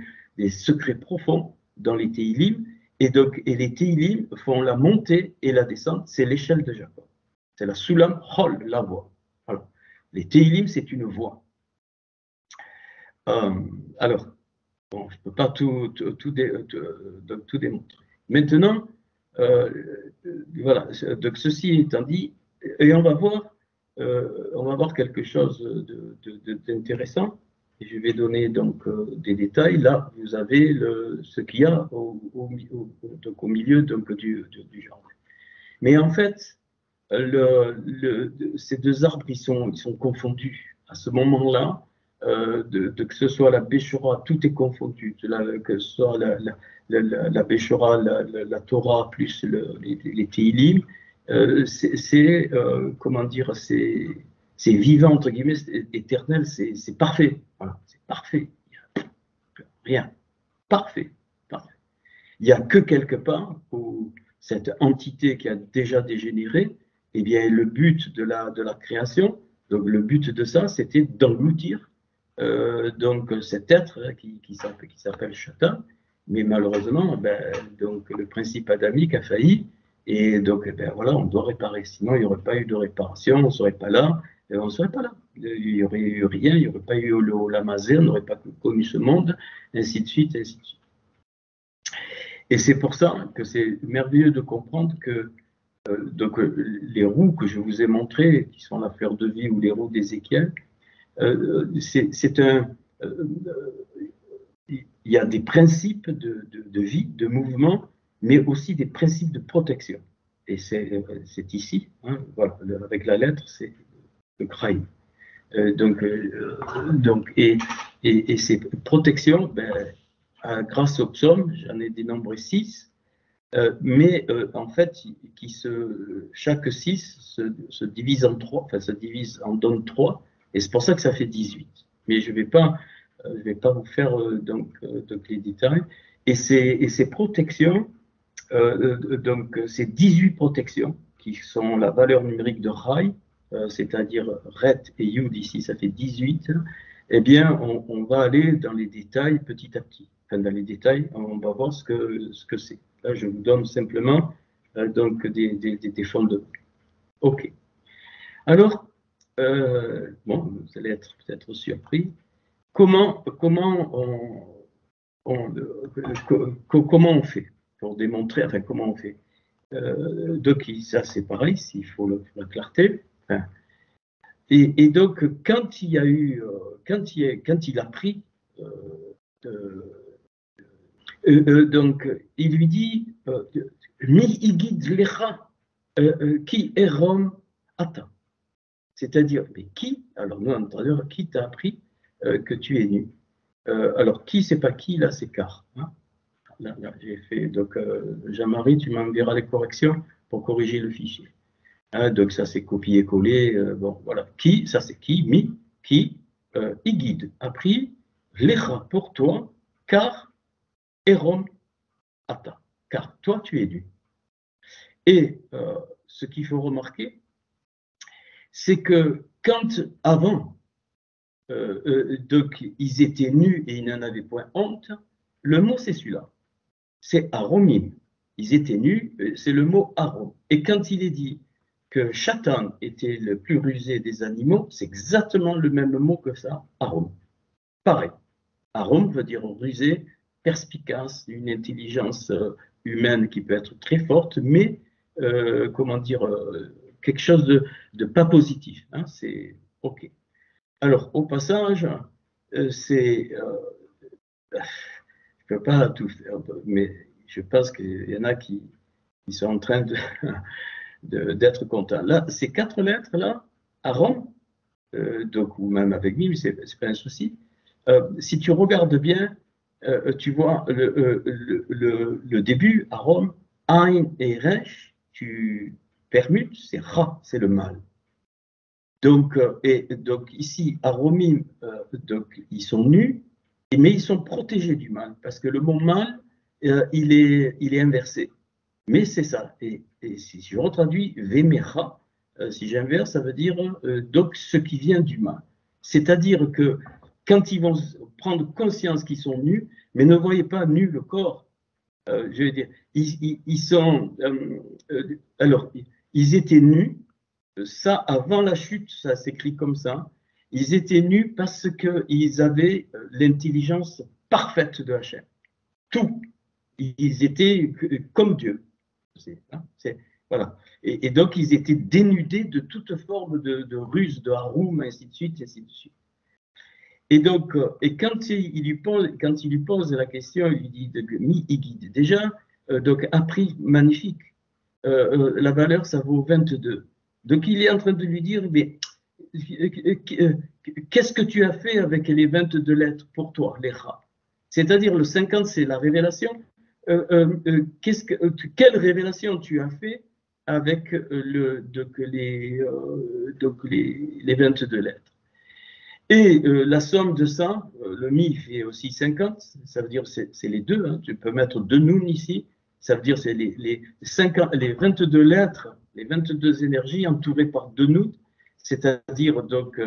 secrets profonds dans les Teilim, et les Teilim font la montée et la descente, c'est l'échelle de Jacob. C'est la Sulam Hol, la voix. Alors, les Teilim, c'est une voix. Alors, bon, je ne peux pas tout démontrer. Maintenant, voilà, donc ceci étant dit, et on va voir quelque chose d'intéressant. Et je vais donner donc des détails. Là, vous avez ce qu'il y a au milieu donc, du jardin. Mais en fait, ces deux arbres, ils sont confondus. À ce moment-là, que ce soit la Béchora, tout est confondu. Que ce soit la Béchora, la Torah, plus les Teilim, comment dire, c'est vivant, entre guillemets, éternel, c'est parfait. Voilà, c'est parfait. Il n'y a rien. Parfait. Parfait. Il n'y a que quelque part où cette entité qui a déjà dégénéré, eh bien, le but de la création, donc le but de ça, c'était d'engloutir donc cet être qui s'appelle Chatan, mais malheureusement, donc le principe adamique a failli, et donc voilà, on doit réparer. Sinon, il n'y aurait pas eu de réparation, on ne serait pas là, et on ne serait pas là. Il n'y aurait eu rien, il n'y aurait pas eu l'Amazé, on n'aurait pas connu ce monde, ainsi de suite, ainsi de suite. Et c'est pour ça que c'est merveilleux de comprendre que donc, les roues que je vous ai montrées, qui sont la fleur de vie ou les roues d'Ézéchiel, il y a des principes de vie, de mouvement, mais aussi des principes de protection. Et c'est ici, hein, voilà, avec la lettre, c'est le Kraïm. Et ces protections, grâce au psaume, j'en ai dénombré 6, mais en fait, chaque 6 se divise en 3, enfin se divise en donne 3, et c'est pour ça que ça fait 18. Mais je ne vais pas vous faire donc les détails. Et ces protections, donc ces 18 protections, qui sont la valeur numérique de Rai, c'est-à-dire Ret et Yud ici, ça fait 18, eh bien, on va aller dans les détails petit à petit. dans les détails, on va voir ce que c'est. Là, je vous donne simplement donc des fondements. OK. Alors, bon, vous allez être peut-être surpris. Comment on fait pour démontrer, enfin, comment on fait donc, ça, c'est pareil, s'il faut la clarté. Enfin, et donc, quand il a pris, donc, il lui dit Mi igid lecha qui erom ata. C'est-à-dire, mais qui, alors nous, en traduire, qui t'a appris que tu es nu? Alors, qui, c'est pas qui, là, c'est car. Hein, là, j'ai fait, donc, Jean-Marie, tu m'enverras les corrections pour corriger le fichier. Hein, donc, ça, c'est copier-coller. Bon, voilà. Qui, ça, c'est qui, mi, qui, igid, appris, lecha, pour toi, car, erom, ata, car toi, tu es nu. Et ce qu'il faut remarquer, c'est que quand, avant, donc, ils étaient nus et ils n'en avaient point honte, le mot, c'est celui-là. C'est aromim. Ils étaient nus, c'est le mot arom. Et quand il est dit que Chatan était le plus rusé des animaux, c'est exactement le même mot que ça, arom. Pareil. Arom veut dire rusé, perspicace, une intelligence humaine qui peut être très forte, mais, comment dire, quelque chose de pas positif. Hein, c'est OK. Alors, au passage, c'est... je ne peux pas tout faire, mais je pense qu'il y en a qui sont en train d'être contents. Là, ces 4 lettres-là, Aaron, donc, ou même avec lui, ce n'est pas un souci. Si tu regardes bien, tu vois le début, Aaron, Ain et Resh, tu permutes, c'est Ra, c'est le mal. Donc, donc ici, Aromim, donc, ils sont nus, mais ils sont protégés du mal, parce que le mot mal, il est inversé. Mais c'est ça. Et si je retraduis Vemecha, si j'inverse, ça veut dire donc ce qui vient du mal. C'est-à-dire que quand ils vont prendre conscience qu'ils sont nus, mais ne voyez pas nu le corps, je veux dire, ils sont. Alors, ils étaient nus. Ça, avant la chute, ça s'écrit comme ça. Ils étaient nus parce qu'ils avaient l'intelligence parfaite de Hachem. Tout. Ils étaient comme Dieu. Voilà. Et donc, ils étaient dénudés de toute forme de ruse, de haroum, ainsi de suite, ainsi de suite. Et donc, et quand il lui pose la question, il lui dit mi igid. Déjà, donc, un prix magnifique. La valeur, ça vaut 22. Donc, il est en train de lui dire, mais qu'est-ce que tu as fait avec les 22 lettres pour toi, les rats? C'est-à-dire, le 50, c'est la révélation. Quelle révélation tu as fait avec donc les 22 lettres? Et la somme de ça, le mi fait aussi 50, ça veut dire c'est les deux, hein, tu peux mettre deux noun ici, ça veut dire c'est les 22 lettres, les 22 énergies entourées par deux noun, c'est-à-dire donc,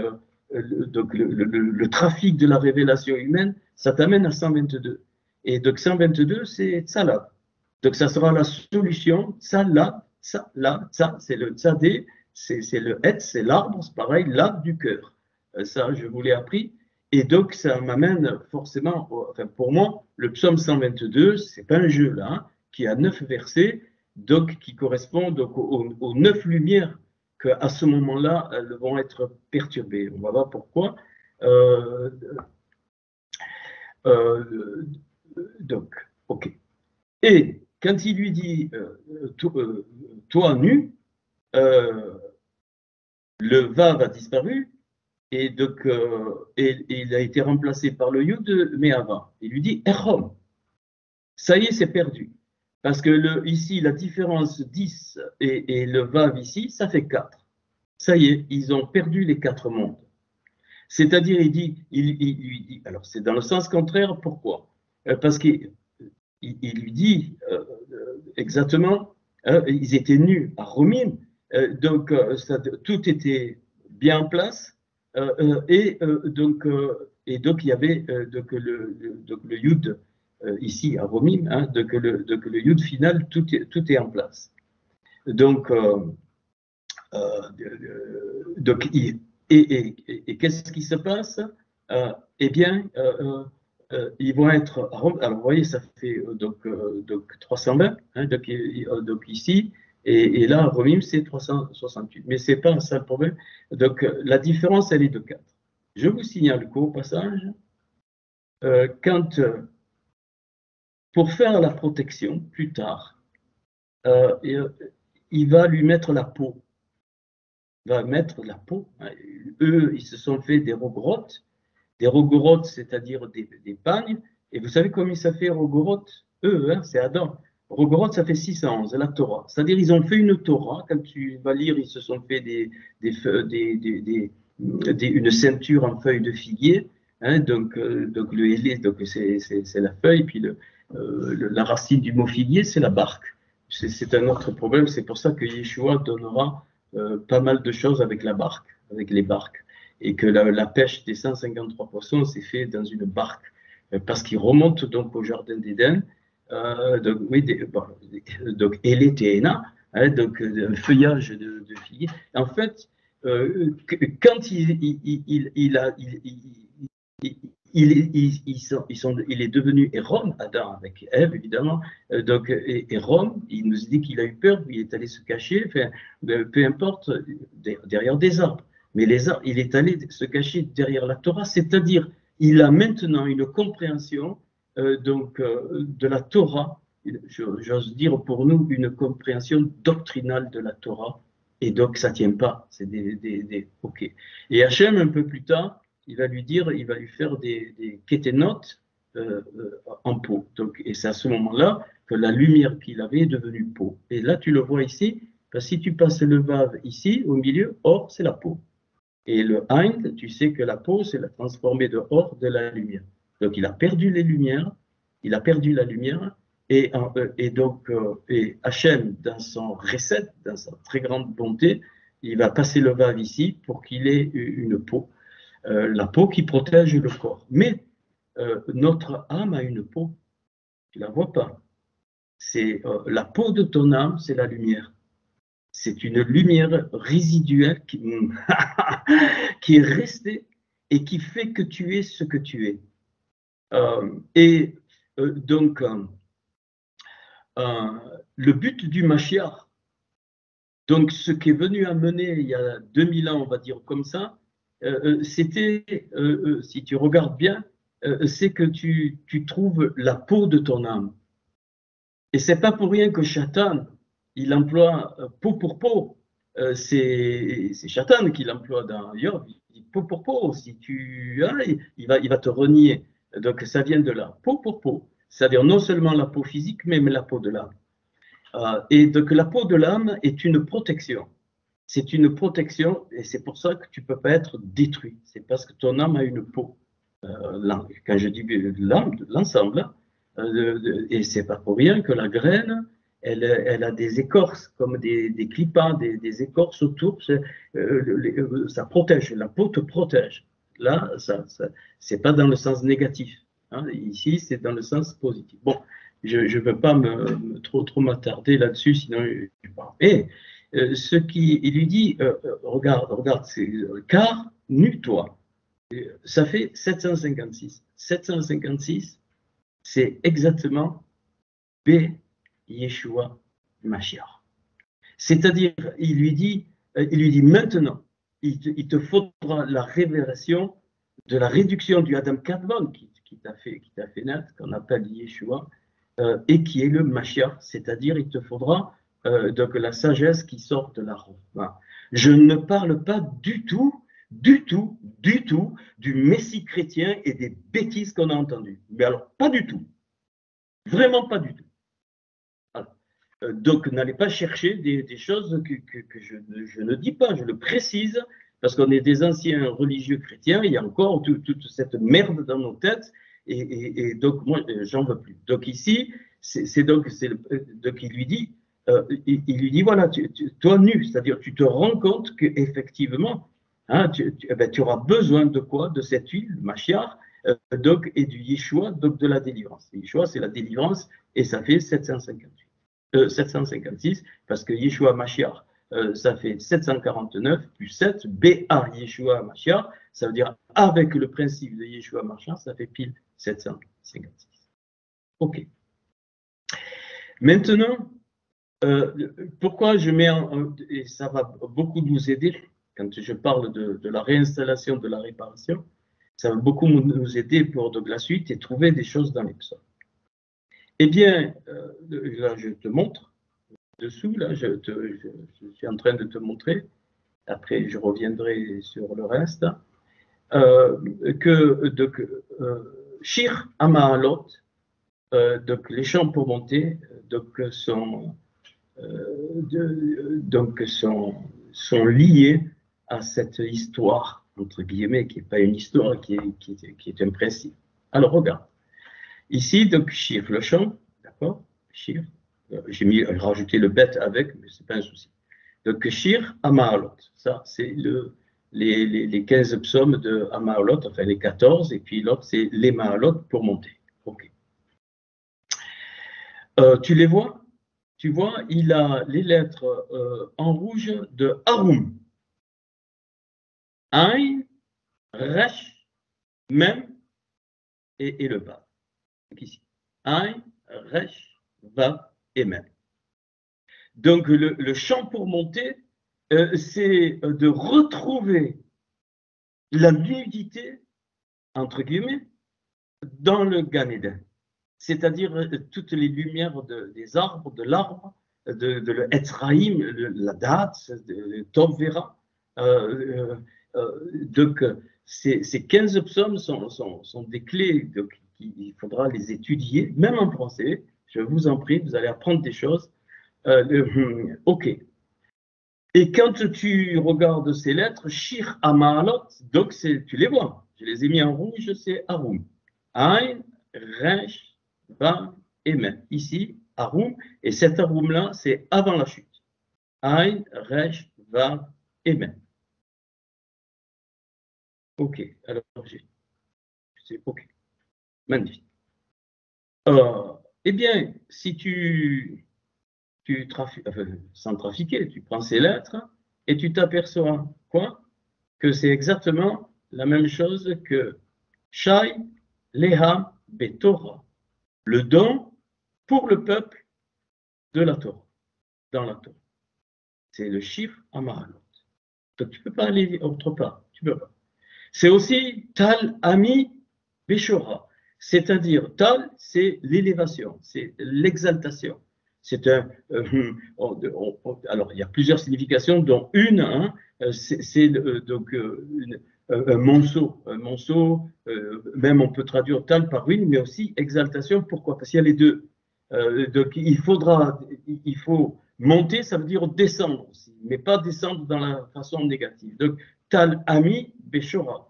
le trafic de la révélation humaine, ça t'amène à 122. Et donc 122, c'est Tzalav. Donc ça sera la solution, Tzalav, ça, c'est le Tzadé, c'est le Het, c'est l'arbre, c'est pareil, l'arbre du cœur. Ça, je vous l'ai appris. Et donc, ça m'amène forcément, enfin, pour moi, le psaume 122, c'est pas un jeu là, hein, qui a 9 versets, donc qui correspondent donc, aux 9 lumières qu'à ce moment-là, elles vont être perturbées. On va voir pourquoi. Donc, ok. Et quand il lui dit toi nu, le vav a disparu. Et donc, il a été remplacé par le Yud, mais avant. Il lui dit Echom. Ça y est, c'est perdu. Parce que ici, la différence 10 et le Vav ici, ça fait 4. Ça y est, ils ont perdu les 4 mondes. C'est-à-dire, il lui dit, alors c'est dans le sens contraire, pourquoi? Parce qu'il lui dit exactement, ils étaient nus à Romim, donc tout était bien en place. Et donc il y avait donc le Yud ici à Romim, hein, donc le yud final, tout est en place. Donc, et qu'est-ce qui se passe? Eh bien, ils vont être. Alors, vous voyez, ça fait donc 320, hein, donc ici, et là, Romim, c'est 368. Mais ce n'est pas ça le problème. Donc, la différence, elle est de 4. Je vous signale qu'au passage, quand, pour faire la protection, plus tard, il va lui mettre la peau. Il va mettre la peau. Eux, ils se sont fait des rogorotes. Des rogorotes, c'est-à-dire des pagnes. Et vous savez combien ça fait, rogorotes? Eux, hein, c'est Adam. Rogorotes, ça fait 611, la Torah. C'est-à-dire, ils ont fait une Torah. Quand tu vas lire, ils se sont fait une ceinture en feuilles de figuier. Hein, donc le hélé, c'est la feuille, puis la racine du mot figuier, c'est la barque. C'est un autre problème. C'est pour ça que Yeshua donnera pas mal de choses avec la barque, avec les barques. Et que la pêche des 153 poissons s'est faite dans une barque, parce qu'ils remontent donc au jardin d'Éden, donc oui, donc Elétéena, hein, donc un feuillage de figuier. En fait, quand il est devenu Rome, Adam avec Ève évidemment, donc et Rome, il nous dit qu'il a eu peur, il est allé se cacher, enfin, peu importe, derrière des arbres. Mais il est allé se cacher derrière la Torah, c'est-à-dire il a maintenant une compréhension de la Torah, j'ose dire pour nous une compréhension doctrinale de la Torah, et donc ça ne tient pas, c'est ok. Et Hachem, un peu plus tard, il va lui faire des kéténotes en peau. Donc, et c'est à ce moment-là que la lumière qu'il avait est devenue peau. Et là, tu le vois ici, parce que si tu passes le vav ici, au milieu, or, c'est la peau. Et le Hind, tu sais que la peau, c'est la transformée de or de la lumière. Donc il a perdu les lumières, il a perdu la lumière, et donc Hachem, dans son recette, dans sa très grande bonté, il va passer le vav ici pour qu'il ait une peau, la peau qui protège le corps. Mais notre âme a une peau, tu ne la vois pas. C'est la peau de ton âme, c'est la lumière. C'est une lumière résiduelle qui est restée et qui fait que tu es ce que tu es. Donc, le but du Mashiach, donc ce qui est venu amener il y a 2000 ans, on va dire comme ça, c'était, si tu regardes bien, c'est que tu trouves la peau de ton âme. Et c'est pas pour rien que Satan, il emploie peau pour peau. C'est Satan qui l'emploie dans Job. Il dit peau pour peau. Si tu, hein, il va te renier. Donc ça vient de là, peau pour peau. C'est-à-dire non seulement la peau physique, mais même la peau de l'âme. Et donc la peau de l'âme est une protection. C'est une protection, et c'est pour ça que tu ne peux pas être détruit. C'est parce que ton âme a une peau. Quand je dis l'âme, l'ensemble, et c'est pas pour rien que la graine, elle a des écorces, comme des clippas, des écorces autour, ça protège, la peau te protège. Là, c'est pas dans le sens négatif. Hein. Ici, c'est dans le sens positif. Bon, je ne veux pas trop m'attarder là-dessus, sinon je parle. Et il lui dit, regarde, c'est car nu-toi. Ça fait 756. 756, c'est exactement B. Yeshua Mashiach. C'est-à-dire, il lui dit maintenant, il te faudra la révélation de la réduction du Adam Kadmon qui t'a fait naître, qu'on appelle Yeshua, et qui est le Mashiach, c'est-à-dire il te faudra donc la sagesse qui sort de la roue. Voilà. Je ne parle pas du tout du Messie chrétien et des bêtises qu'on a entendues. Mais alors, pas du tout. Vraiment pas du tout. Donc, n'allez pas chercher des choses que je ne dis pas, je le précise, parce qu'on est des anciens religieux chrétiens, il y a encore toute cette merde dans nos têtes, et donc, moi, j'en veux plus. Donc, ici, donc il lui dit, voilà, toi nu, c'est-à-dire tu te rends compte qu'effectivement, hein, tu auras besoin de quoi? De cette huile, Mashiach, donc, et du Yeshua, donc de la délivrance. Yeshua, c'est la délivrance, et ça fait 756, parce que Yeshua Mashiach, ça fait 749 plus 7, B.A. Yeshua Mashiach, ça veut dire avec le principe de Yeshua Mashiach, ça fait pile 756. Ok. Maintenant, pourquoi je mets et ça va beaucoup nous aider quand je parle de la réinstallation, de la réparation, ça va beaucoup nous aider pour de la suite et trouver des choses dans les psaumes. Eh bien, là, je te montre dessous, là, je suis en train de te montrer, après je reviendrai sur le reste, Shir Amaalot, donc les chants pour monter, donc sont liés à cette histoire, entre guillemets, qui n'est pas une histoire, qui est un principe. Alors, regarde. Ici, donc, Shir, le chant, d'accord? Shir. J'ai rajouté le bet avec, mais ce n'est pas un souci. Donc, Shir Amaalot. Ça, c'est les 15 psaumes de Amaalot, enfin les 14, et puis l'autre, c'est les Maalot pour monter. OK. Tu les vois? Tu vois, il a les lettres en rouge de Harum. Ain, Resh, Mem et le Vav. Ici. Ain, Resh, Vav et Mem. Donc, le chant pour monter, c'est de retrouver la nudité, entre guillemets, dans le Gan Eden. C'est-à-dire toutes les lumières des arbres, de l'arbre, de l'Etzraïm, la date, le Tov Vera. Donc, ces 15 psaumes sont des clés, donc il faudra les étudier, même en français. Je vous en prie, vous allez apprendre des choses. Ok. Et quand tu regardes ces lettres, Shir Amaalot, donc tu les vois. Je les ai mis en rouge, c'est Harum. Ain, Resh, Vav et Mem. Ici, Harum, et cet Harum-là, c'est avant la chute. Ain, Resh, Vav et Mem. Ok, alors c'est ok. Magnifique. Eh bien, si sans trafiquer, tu prends ces lettres et tu t'aperçois quoi? Que c'est exactement la même chose que Shai Leha Betorah, le don pour le peuple de la Torah, dans la Torah. C'est le chiffre Amaralot. Donc tu ne peux pas aller autre part, tu peux pas. C'est aussi Tal Ami Beshora, c'est-à-dire Tal, c'est l'élévation, c'est l'exaltation. C'est alors il y a plusieurs significations, dont une, hein, c'est donc un monceau. Un monceau, même on peut traduire Tal par une, mais aussi exaltation. Pourquoi? Parce qu'il y a les deux. Donc il faut monter, ça veut dire descendre aussi, mais pas descendre dans la façon négative. Donc Tal Ami Beshora,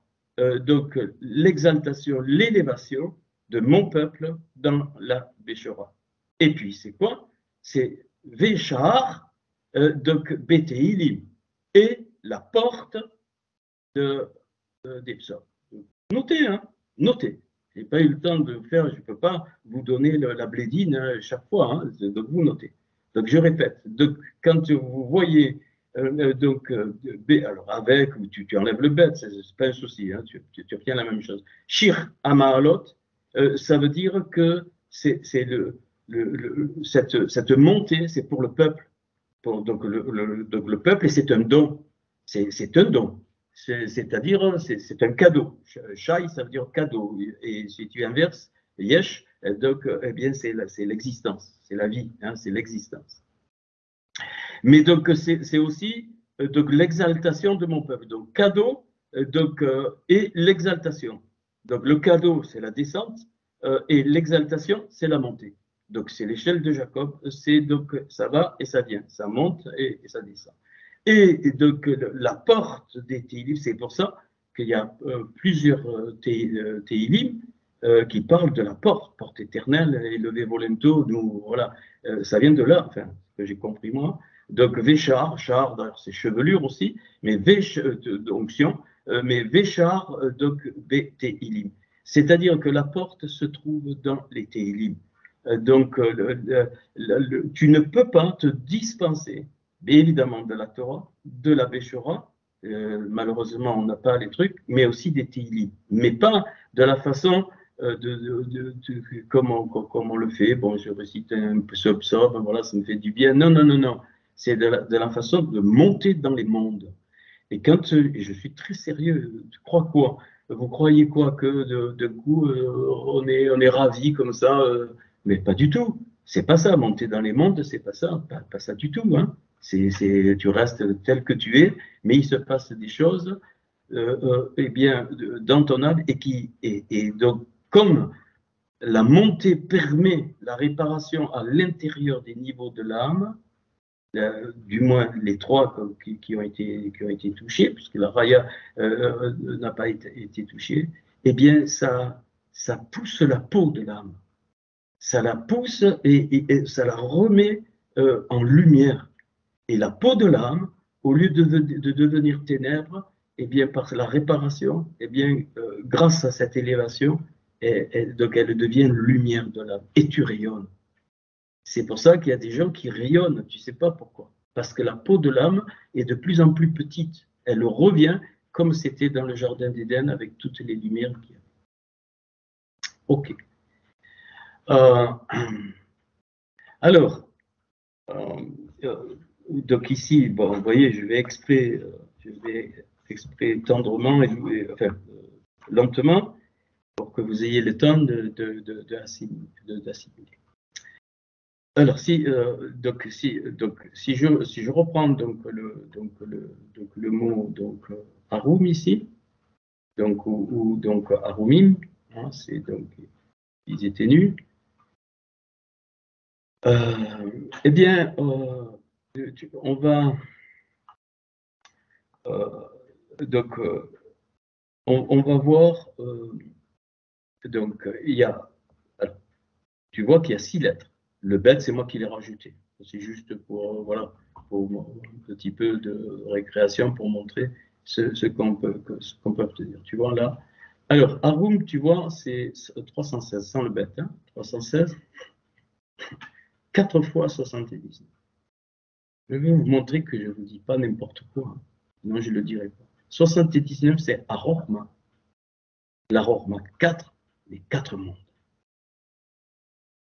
donc l'exaltation, l'élévation de mon peuple dans la Beshora. Et puis c'est quoi? C'est Véchar, donc Bétéilim, et la porte des psaumes. Notez, hein, notez. Je n'ai pas eu le temps de faire, je ne peux pas vous donner la blédine chaque fois, hein, donc vous notez. Donc je répète, donc, quand vous voyez alors avec, ou tu enlèves le bet, c'est pas un souci, hein, tu obtiens la même chose. Shir Amaalot, ça veut dire que c'est cette montée, c'est pour le peuple, donc le peuple, et c'est un don, c'est un don. C'est-à-dire, c'est un cadeau. Shai, ça veut dire cadeau. Et si tu inverses, yesh, donc, eh bien, c'est l'existence, c'est la vie, hein, c'est l'existence. Mais donc, c'est aussi donc, l'exaltation de mon peuple. Donc, cadeau et l'exaltation. Donc, le cadeau, c'est la descente, et l'exaltation, c'est la montée. Donc, c'est l'échelle de Jacob, donc, ça va et ça vient, ça monte et ça descend. Et donc, la porte des Téhilim, c'est pour ça qu'il y a plusieurs Téhilim qui parlent de la porte éternelle, élevé volento, nous, voilà, ça vient de là, enfin, ce que j'ai compris moi. Donc, Véchar, char, d'ailleurs, c'est chevelure aussi, mais d'onction, mais Véchar, donc, Téhilim. C'est-à-dire que la porte se trouve dans les Télim. Donc, tu ne peux pas te dispenser, évidemment, de la Torah, de la Béchora. Malheureusement, on n'a pas les trucs, mais aussi des Télim. Mais pas de la façon comme on le fait. Bon, je récite un psaume, voilà, ça me fait du bien. Non, non, non, non. C'est de la façon de monter dans les mondes. Et quand, et je suis très sérieux, tu crois quoi? Vous croyez quoi? Que de coup, on est ravis comme ça? Mais pas du tout. C'est pas ça. Monter dans les mondes, c'est pas ça. Pas ça du tout. Hein. Tu restes tel que tu es, mais il se passe des choses eh bien, dans ton âme et donc, comme la montée permet la réparation à l'intérieur des niveaux de l'âme, du moins les trois qui ont été touchés, puisque la raya n'a pas été touchée, eh bien, ça pousse la peau de l'âme. Ça la pousse et ça la remet en lumière. Et la peau de l'âme, au lieu de devenir ténèbres, eh bien, par la réparation, eh bien, grâce à cette élévation, donc elle devient lumière de l'âme. Et tu rayonnes. C'est pour ça qu'il y a des gens qui rayonnent, tu ne sais pas pourquoi. Parce que la peau de l'âme est de plus en plus petite. Elle revient comme c'était dans le jardin d'Éden avec toutes les lumières qu'il y avait. Ok. Alors, donc ici, bon, vous voyez, je vais exprès tendrement et enfin, lentement pour que vous ayez le temps d'assimiler. Alors, si je reprends donc le mot Arum ici, ou donc Arumim, hein, c'est donc ils étaient nus. Eh bien, on va donc on va voir donc il y a alors, tu vois qu'il y a 6 lettres. Le bet, c'est moi qui l'ai rajouté. C'est juste pour voilà pour un petit peu de récréation pour montrer ce qu'on peut obtenir. Tu vois là. Alors Arum, tu vois, c'est 316 sans le bet, hein, 316 4 fois 79. Je vais vous montrer que je ne vous dis pas n'importe quoi. Hein. Non, je ne le dirai pas. 79, c'est Arorma. L'Arorma 4, les 4 mondes.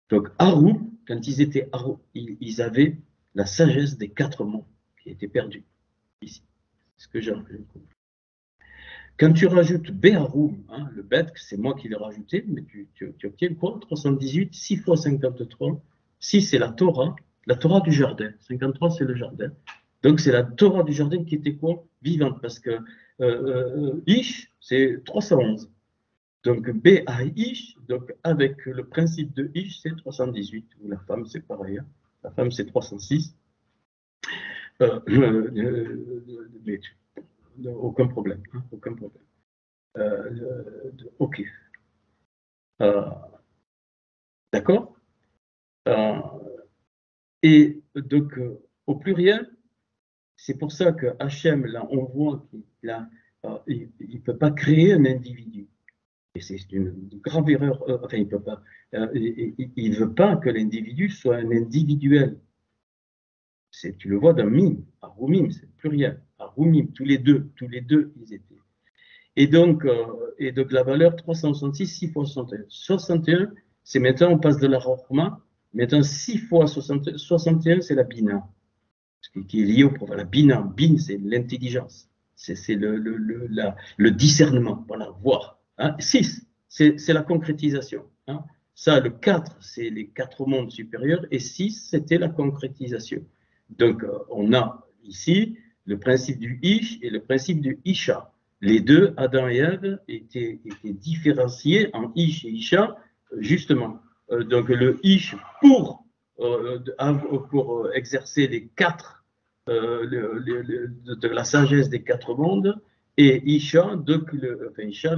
Donc, Arum, quand ils étaient Arum, ils avaient la sagesse des 4 mondes qui était perdue ici. C'est ce que j'ai compris. Quand tu rajoutes Béharum, hein, le bête, c'est moi qui l'ai rajouté, mais tu obtiens quoi? 318, 6 fois 53. 6, c'est la Torah du jardin. 53, c'est le jardin. Donc, c'est la Torah du jardin qui était quoi? Vivante, parce que Ish, c'est 311. Donc, B-A-Ish, donc avec le principe de Ish, c'est 318. Ou la femme, c'est pareil. Hein. La femme, c'est 306. Mais aucun problème. Hein, aucun problème. Ok. D'accord. Et donc, au pluriel, c'est pour ça que Hachem, là, on voit qu'il ne peut pas créer un individu. Et c'est une grave erreur. Enfin, il peut pas. Il ne veut pas que l'individu soit un individuel. Tu le vois dans Mim, Arumim, c'est pluriel. Arumim, tous les deux, ils étaient. Et donc la valeur 366, 6 fois 61. 61, c'est maintenant, on passe de la Rochma. Maintenant, 6 fois 61, c'est la Bina. Qui est lié au prophète. La Bina, Bin, c'est l'intelligence. C'est le discernement. Voilà, voir. Hein. 6, c'est la concrétisation. Hein. Ça, le 4, c'est les 4 mondes supérieurs. Et 6, c'était la concrétisation. Donc, on a ici le principe du Ish et le principe du Isha. Les deux, Adam et Ève, étaient différenciés en Ish et Isha, justement. Donc, le Ish pour exercer les 4, de la sagesse des 4 mondes, et Isha, donc le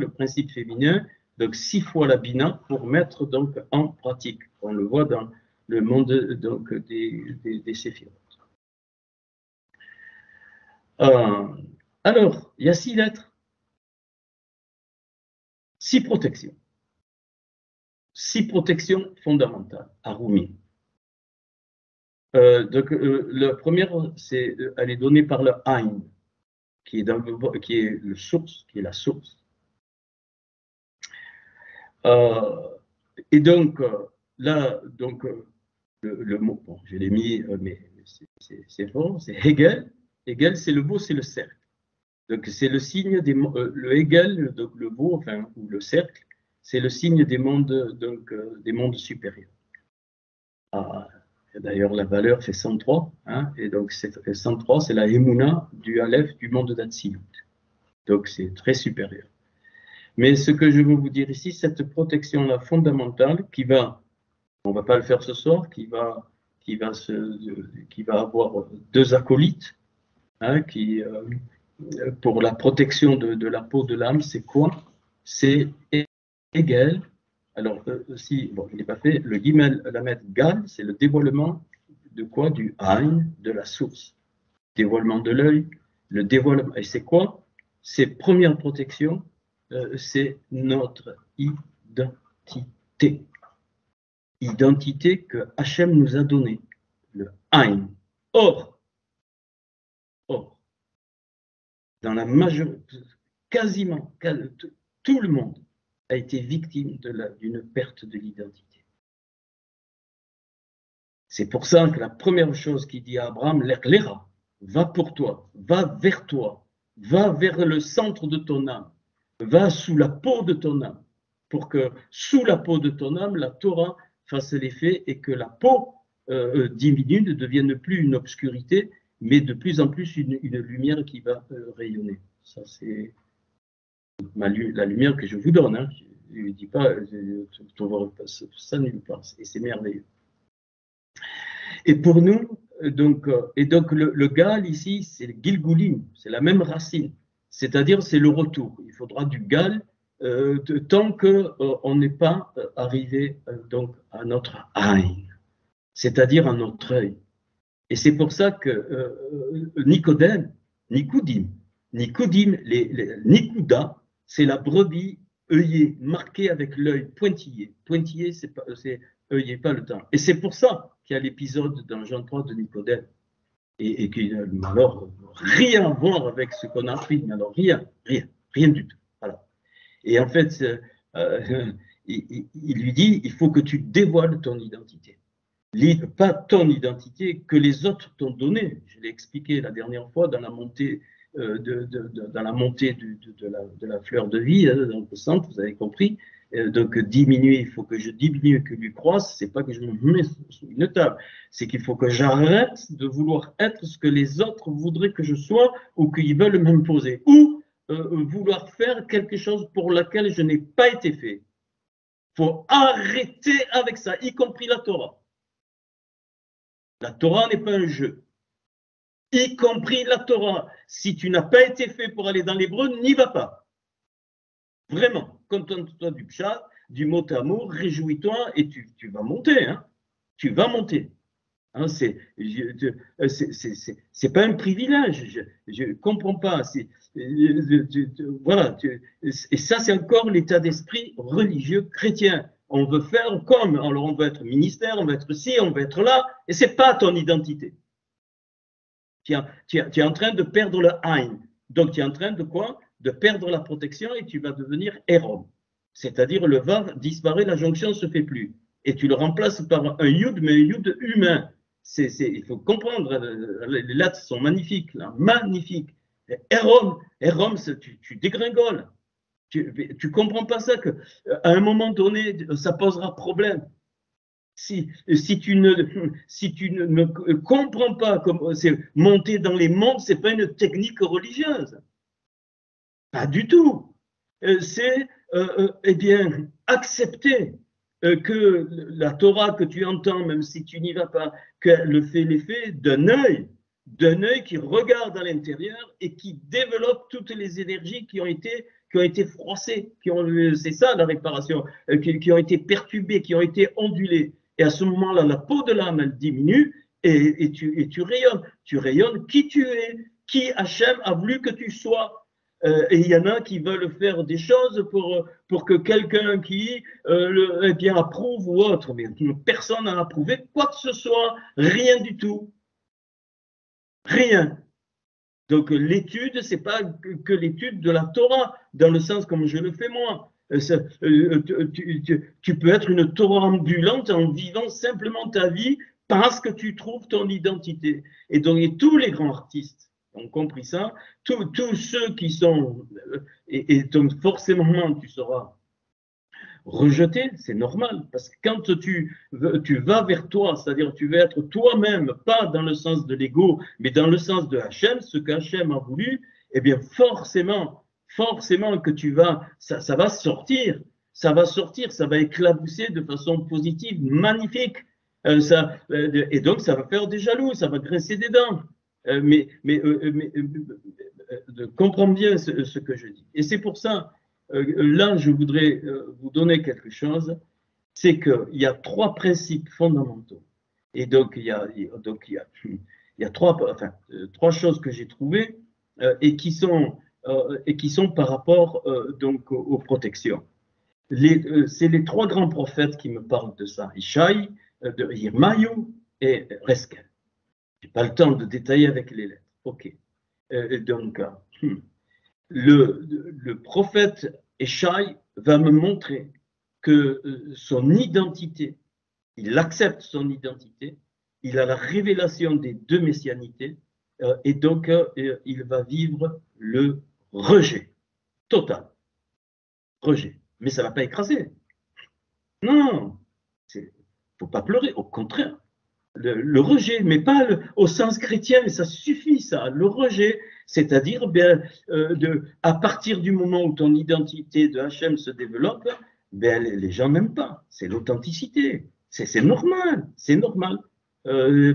principe féminin, donc 6 fois la Bina pour mettre donc en pratique. On le voit dans le monde donc des séphirotes. Alors, il y a 6 lettres, 6 protections. 6 protections fondamentales à Rumi. La première, elle est donnée par le Ein, qui est le source, qui est la source. Et donc, là, donc, le mot, bon, je l'ai mis, mais c'est bon, c'est Hegel. Hegel, c'est le veau, c'est le cercle. Donc, c'est le signe des le Hegel, donc le veau, enfin, ou le cercle, c'est le signe des mondes, donc, des mondes supérieurs. D'ailleurs, la valeur fait 103, hein, et donc 103, c'est la Emouna du Aleph du monde d'Atsilut. Donc, c'est très supérieur. Mais ce que je veux vous dire ici, cette protection-là fondamentale qui va, on ne va pas le faire ce soir, qui va avoir 2 acolytes, hein, pour la protection de la peau de l'âme, c'est quoi? C'est Hegel. Alors, bon, il n'est pas fait, le Gimel Lamed Gal, c'est le dévoilement de quoi? Du Ein, de la source. Dévoilement de l'œil, le dévoilement. Et c'est quoi? C'est première protection, c'est notre identité. Identité que Hachem nous a donnée, le Ein. Or, dans la majorité, quasiment, tout le monde a été victime d'une perte de l'identité. C'est pour ça que la première chose qu'il dit à Abraham, l'Era, va pour toi, va vers toi, va vers le centre de ton âme, va sous la peau de ton âme, pour que sous la peau de ton âme, la Torah fasse l'effet et que la peau diminue, ne devienne plus une obscurité, mais de plus en plus une lumière qui va rayonner. Ça, c'est la lumière que je vous donne. Hein. Je ne dis pas, ça nulle part, et c'est merveilleux. Et pour nous, donc le gal ici, c'est le gilgulim, c'est la même racine, c'est-à-dire c'est le retour. Il faudra du gal tant qu'on n'est pas arrivé donc à notre aïn, c'est-à-dire à notre œil. Et c'est pour ça que Nicoudim, Nicouda, c'est la brebis œillée, marquée avec l'œil pointillé. Pointillé, c'est œillé, pas le temps. Et c'est pour ça qu'il y a l'épisode dans Jean 3 de Nicodème. Et qui n'a alors rien à voir avec ce qu'on a appris. Alors rien du tout. Voilà. Et en fait, il lui dit, il faut que tu dévoiles ton identité. Pas ton identité que les autres t'ont donnée. Je l'ai expliqué la dernière fois dans la montée dans la montée de la fleur de vie, dans le centre, vous avez compris. Donc diminuer, il faut que je diminue et que lui croisse, c'est pas que je me mets sous une table, c'est qu'il faut que j'arrête de vouloir être ce que les autres voudraient que je sois ou qu'ils veulent m'imposer, ou vouloir faire quelque chose pour laquelle je n'ai pas été fait. Il faut arrêter avec ça, y compris la Torah. La Torah n'est pas un jeu. Y compris la Torah. Si tu n'as pas été fait pour aller dans l'hébreu, n'y va pas. Vraiment, contente-toi du pshat, du mot amour, réjouis-toi et tu vas monter. Hein. Tu vas monter. Hein, c'est pas un privilège. Je ne comprends pas. Voilà. Et ça, c'est encore l'état d'esprit religieux chrétien. On veut faire comme. Alors, on veut être ministère, on veut être ci, on veut être là. Et ce n'est pas ton identité. Tu es en train de perdre le Ein. Donc, tu es en train de quoi? De perdre la protection et tu vas devenir Hérom. C'est-à-dire, le Vav disparaît, la jonction ne se fait plus. Et tu le remplaces par un Yud, mais un Yud humain. Il faut comprendre, les lettres sont magnifiques, là, magnifiques. Hérom, tu dégringoles. Tu comprends pas ça, qu'à un moment donné, ça posera problème. Si tu ne comprends pas comment c'est monter dans les mondes, ce n'est pas une technique religieuse. Pas du tout. C'est eh bien accepter que la Torah que tu entends, même si tu n'y vas pas, qu'elle fait l'effet d'un œil qui regarde à l'intérieur et qui développe toutes les énergies qui ont été froissées, c'est ça la réparation, qui ont été perturbées, qui ont été ondulées. Et à ce moment-là, la peau de l'âme, elle diminue et tu rayonnes. Tu rayonnes qui tu es, qui Hachem a voulu que tu sois. Et il y en a qui veulent faire des choses pour que quelqu'un qui eh bien, approuve ou autre. Mais personne n'a approuvé quoi que ce soit, rien du tout. Rien. Donc l'étude, c'est pas que l'étude de la Torah, dans le sens comme je le fais moi. Tu peux être une Torah ambulante en vivant simplement ta vie parce que tu trouves ton identité. Et donc et tous les grands artistes ont compris ça, tous ceux qui sont, et donc forcément tu seras rejeté, c'est normal, parce que quand tu vas vers toi, c'est-à-dire tu veux être toi-même, pas dans le sens de l'ego, mais dans le sens de Hachem, ce qu'Hachem a voulu, eh bien forcément que ça va sortir, ça va éclabousser de façon positive, magnifique, et donc ça va faire des jaloux, ça va graisser des dents, comprends bien ce que je dis. Et c'est pour ça là, je voudrais vous donner quelque chose, c'est qu'il y a trois principes fondamentaux. Et donc, il y a trois choses que j'ai trouvées et qui sont par rapport donc aux protections. C'est les trois grands prophètes qui me parlent de ça, Ishaï, de Yirmaïu et Reskel. Je n'ai pas le temps de détailler avec les lettres. OK. Donc, le prophète Échaï va me montrer que son identité, il accepte son identité, il a la révélation des deux messianités, et donc il va vivre le rejet total. Rejet. Mais ça ne va pas écraser. Non, il ne faut pas pleurer, au contraire. Le rejet, mais pas au sens chrétien, mais ça suffit ça. Le rejet, c'est-à-dire bien, à partir du moment où ton identité de Hachem se développe, ben, les gens n'aiment pas. C'est l'authenticité. C'est normal, c'est normal.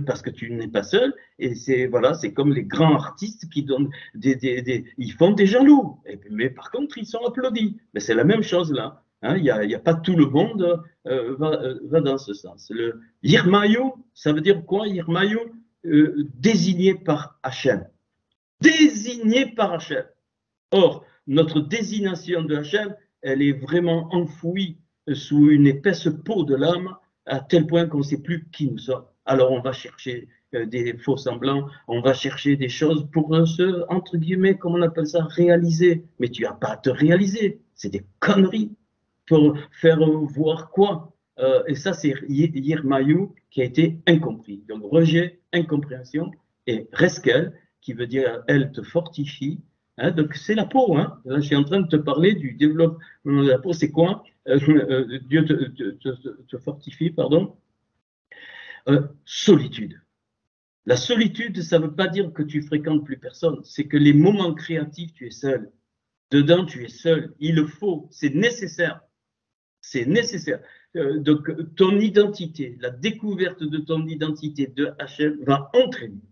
Parce que tu n'es pas seul, et c'est voilà, c'est comme les grands artistes qui donnent ils font des jaloux, mais par contre ils sont applaudis. Mais c'est la même chose là. Hein, il y a pas tout le monde va dans ce sens. Le Yirmaïu, ça veut dire quoi Yirmaïu désigné par Hachem. Désigné par Hachem. Or, notre désignation de Hachem, elle est vraiment enfouie sous une épaisse peau de l'âme, à tel point qu'on ne sait plus qui nous sommes. Alors, on va chercher des faux semblants, on va chercher des choses pour se, entre guillemets, comme on appelle ça, réaliser. Mais tu n'as pas à te réaliser, c'est des conneries. Pour faire voir quoi et ça, c'est Yirmaïu qui a été incompris. Donc, rejet, incompréhension, et Reskel, qui veut dire elle te fortifie. Hein, donc, c'est la peau. Hein. Là, je suis en train de te parler du développement de la peau. C'est quoi Dieu te fortifie, pardon. Solitude. La solitude, ça ne veut pas dire que tu fréquentes plus personne. C'est que les moments créatifs, tu es seul. Dedans, tu es seul. Il le faut. C'est nécessaire. C'est nécessaire. Donc, ton identité, la découverte de ton identité de Hachem va entraîner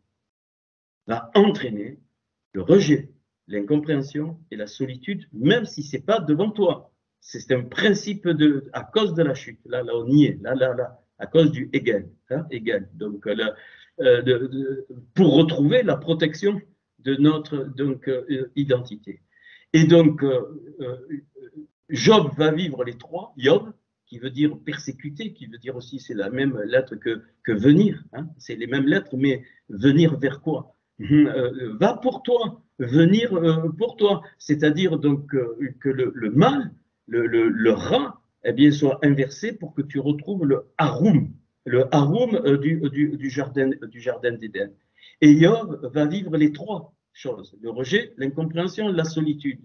le rejet, l'incompréhension et la solitude, même si ce n'est pas devant toi. C'est un principe à cause de la chute. Là, on y est. Là, à cause du Hegel. Hein, Hegel. Donc, pour retrouver la protection de notre identité. Et donc, Job va vivre les trois, Job, qui veut dire persécuter, qui veut dire aussi, c'est la même lettre que venir, hein, c'est les mêmes lettres, mais venir vers quoi va pour toi, venir pour toi, c'est-à-dire donc que le mal, le rat, eh bien, soit inversé pour que tu retrouves le haroum du jardin d'Éden. Et Job va vivre les trois choses, le rejet, l'incompréhension, la solitude.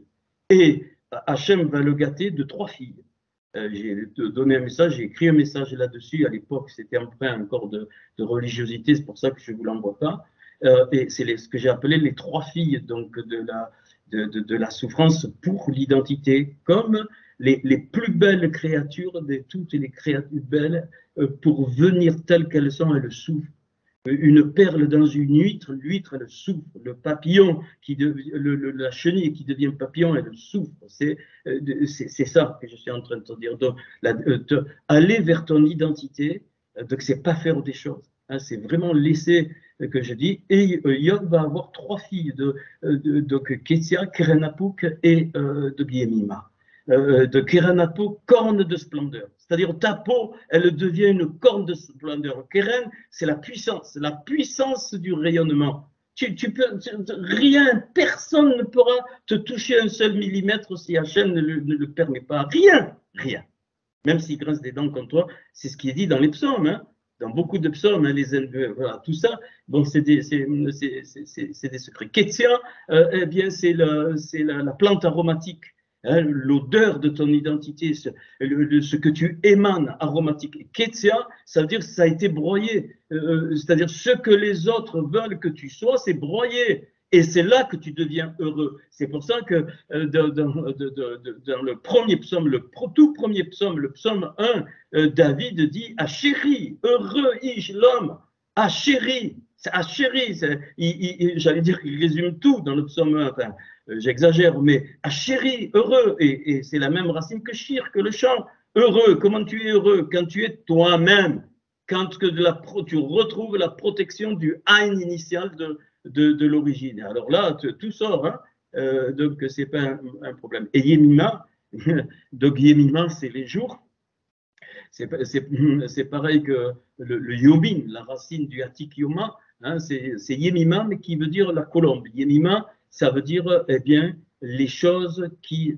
Et Hachem va le gâter de trois filles. J'ai donné un message, j'ai écrit un message là-dessus. À l'époque, c'était empreint encore de religiosité, c'est pour ça que je ne vous l'envoie pas. Et c'est ce que j'ai appelé les trois filles donc de la souffrance pour l'identité, comme les plus belles créatures de toutes les créatures belles, pour venir telles qu'elles sont, elles souffrent. Une perle dans une huître, l'huître elle souffre, le papillon, la chenille qui devient papillon, elle souffre. C'est ça que je suis en train de te dire. Donc, aller vers ton identité, donc c'est pas faire des choses, hein, c'est vraiment laisser que je dis, et Yod va avoir 3 filles, donc Kétia, Kerenapuk et de Guillemima. De Kerenapuk, corne de splendeur. C'est-à-dire ta peau, elle devient une corne de splendeur. Keren, c'est la puissance du rayonnement. Rien, personne ne pourra te toucher un seul millimètre si Hachem ne le permet pas. Rien. Même s'il grince des dents contre toi, c'est ce qui est dit dans les psaumes, hein. Dans beaucoup de psaumes, hein, voilà, tout ça, bon, c'est des secrets. Kétia, eh bien, c'est la plante aromatique. Hein, l'odeur de ton identité, ce que tu émanes aromatique. Kétia, ça veut dire que ça a été broyé. C'est-à-dire ce que les autres veulent que tu sois, c'est broyé. Et c'est là que tu deviens heureux. C'est pour ça que dans le premier psaume, tout premier psaume, le psaume 1, David dit « Achéri, heureux is l'homme, achéri ». J'allais dire qu'il résume tout dans le psaume 1, enfin, j'exagère, mais achéri, heureux, et c'est la même racine que shir, que le chant. Heureux, comment tu es heureux? Quand tu es toi-même, quand tu retrouves la protection du Aïn initial de l'origine. Alors là, tout sort, hein, donc c'est pas un problème. Et Yemima, donc Yemima, c'est les jours. C'est pareil que le Yomin, la racine du Atik Yoma, hein, c'est Yemima, mais qui veut dire la colombe. Yemima, ça veut dire, eh bien, les choses tous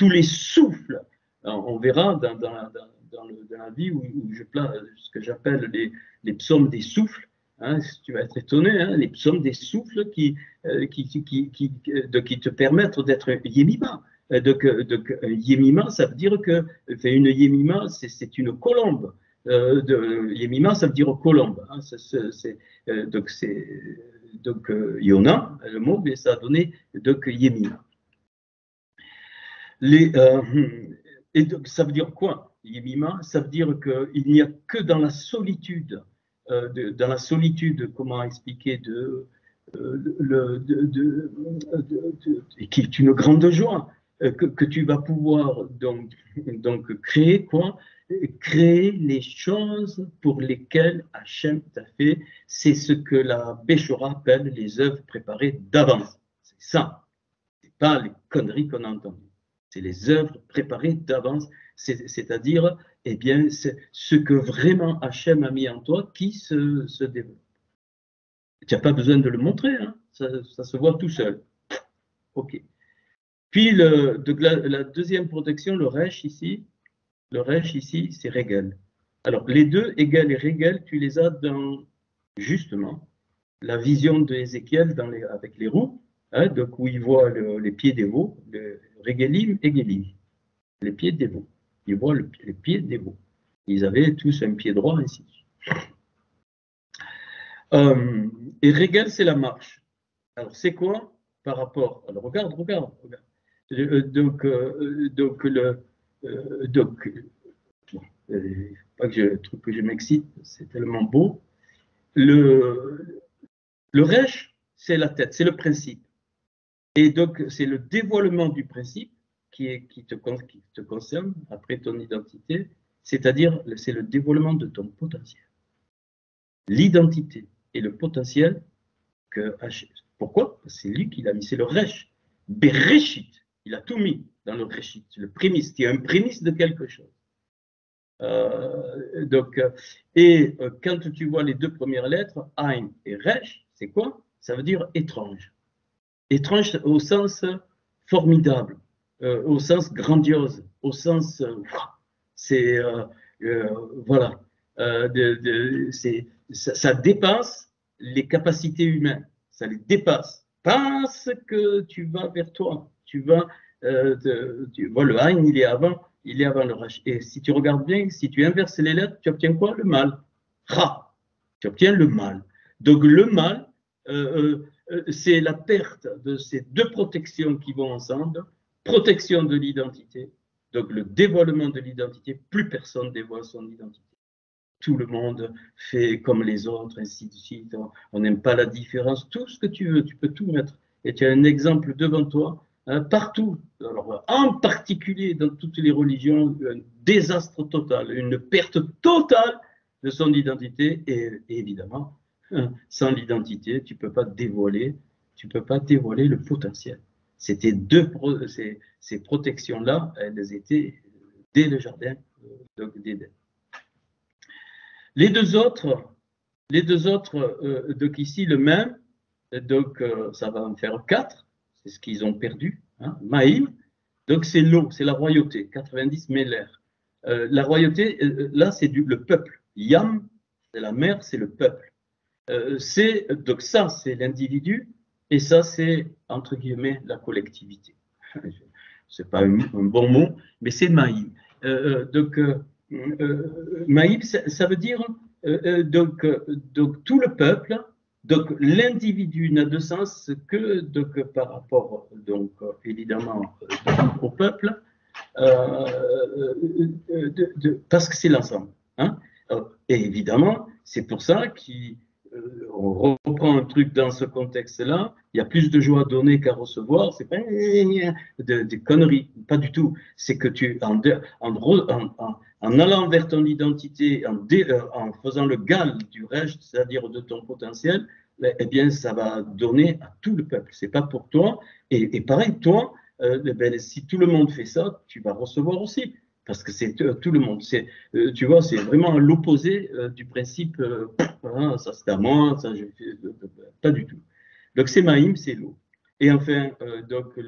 les souffles. Alors, on verra dans la vie où je place ce que j'appelle les psaumes des souffles. Hein, tu vas être étonné, hein, les psaumes des souffles qui te permettent d'être Yemima. Donc, Yemima, ça veut dire que une Yemima, c'est une colombe. Yemima, ça veut dire colombe. Hein, donc, Yona, le mot, mais ça a donné donc Yemima. Et donc, ça veut dire quoi, Yemima? Ça veut dire qu'il n'y a que dans la solitude, comment expliquer, qui est une grande joie, que tu vas pouvoir donc créer quoi? Créer les choses pour lesquelles Hachem t'a fait. C'est ce que la Béchora appelle les œuvres préparées d'avance. C'est ça. C'est pas les conneries qu'on a entendues. C'est les œuvres préparées d'avance. C'est-à-dire, eh bien, c'est ce que vraiment Hachem a mis en toi qui se développe. Tu n'as pas besoin de le montrer, hein, ça se voit tout seul. Ok. Puis la deuxième protection, le Resh ici, c'est Régel. Alors, les deux, Égel et Régel, tu les as dans, justement, la vision d'Ézéchiel avec les roues, hein, donc où il voit les pieds des veaux, Régelim et Gélim, les pieds des veaux. Il voit les pieds des veaux. Ils avaient tous un pied droit, ainsi de suite. Et Régel, c'est la marche. Alors, c'est quoi par rapport... Alors, regarde. Pas que je m'excite, c'est tellement beau. Le Resh, c'est la tête, c'est le principe. Et donc, c'est le dévoilement du principe qui te concerne après ton identité, c'est-à-dire c'est le dévoilement de ton potentiel. L'identité et le potentiel que Hachem. Pourquoi? C'est lui qui l'a mis, c'est le Resh. Bereshit, il a tout mis dans le Reshit, le prémisse, qui est un prémisse de quelque chose. Quand tu vois les deux premières lettres, Ain et Resh, c'est quoi? Ça veut dire étrange. Étrange au sens formidable, au sens grandiose, au sens voilà, ça dépasse les capacités humaines, ça les dépasse parce que tu vas vers toi, tu vois le Ain, il est avant le Resh. Et si tu regardes bien, si tu inverses les lettres, tu obtiens quoi? Le mal. Ra. Tu obtiens le mal. Donc le mal, c'est la perte de ces deux protections qui vont ensemble. Protection de l'identité, donc le dévoilement de l'identité. Plus personne dévoile son identité. Tout le monde fait comme les autres, ainsi de suite. On n'aime pas la différence. Tout ce que tu veux, tu peux tout mettre. Et tu as un exemple devant toi. Partout, alors, en particulier dans toutes les religions, un désastre total, une perte totale de son identité et évidemment sans l'identité, tu peux pas dévoiler le potentiel. C'était ces protections-là, elles étaient dès le jardin d'Éden. Les deux autres, donc ici le même, donc ça va en faire 4, c'est ce qu'ils ont perdu, hein, Maïm, donc c'est l'eau, c'est la royauté, 90 l'air. La royauté, là c'est le peuple, Yam, c'est la mer, c'est le peuple. Donc ça c'est l'individu, et ça c'est entre guillemets la collectivité. C'est pas un bon mot, mais c'est Maïm. Donc Maïm, ça veut dire donc tout le peuple. Donc l'individu n'a de sens que donc, par rapport donc évidemment au peuple, parce que c'est l'ensemble. Hein. Et évidemment, c'est pour ça qu'on reprend un truc dans ce contexte-là. Il y a plus de joie à donner qu'à recevoir. C'est pas des conneries, pas du tout. C'est que en allant vers ton identité, en faisant le gal du reste, c'est-à-dire de ton potentiel, eh bien, ça va donner à tout le peuple. C'est pas pour toi. Et pareil, toi, ben, si tout le monde fait ça, tu vas recevoir aussi. Parce que c'est tout le monde. Tu vois, c'est vraiment l'opposé du principe hein, ça c'est à moi, ça je fais. Pas du tout. Donc c'est Maïm, c'est l'eau. Et enfin, donc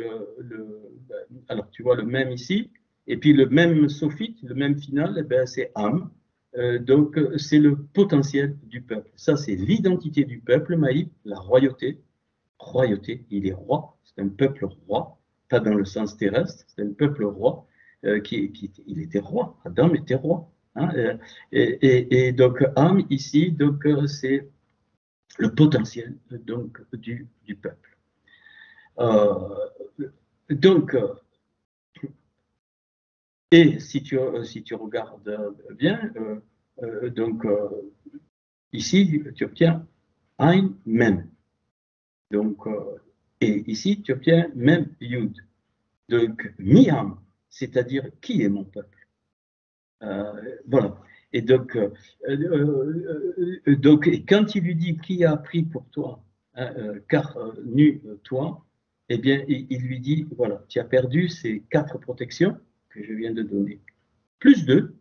alors tu vois le même ici, et puis le même sophite, le même final, eh ben, c'est Am. Donc c'est le potentiel du peuple. Ça c'est l'identité du peuple, Maïm, la royauté. Royauté, il est roi, c'est un peuple roi, pas dans le sens terrestre, c'est un peuple roi il était roi, Adam était roi. Hein, et donc Am ici, donc c'est le potentiel donc du peuple. Donc et si tu regardes bien, donc ici tu obtiens Ein Mem. Donc et ici tu obtiens Mem Yud. Donc Miam, c'est-à-dire qui est mon peuple. Voilà. Et donc, et quand il lui dit qui a pris pour toi, hein, car nu toi, eh bien, il lui dit voilà, tu as perdu ces 4 protections que je viens de donner, plus 2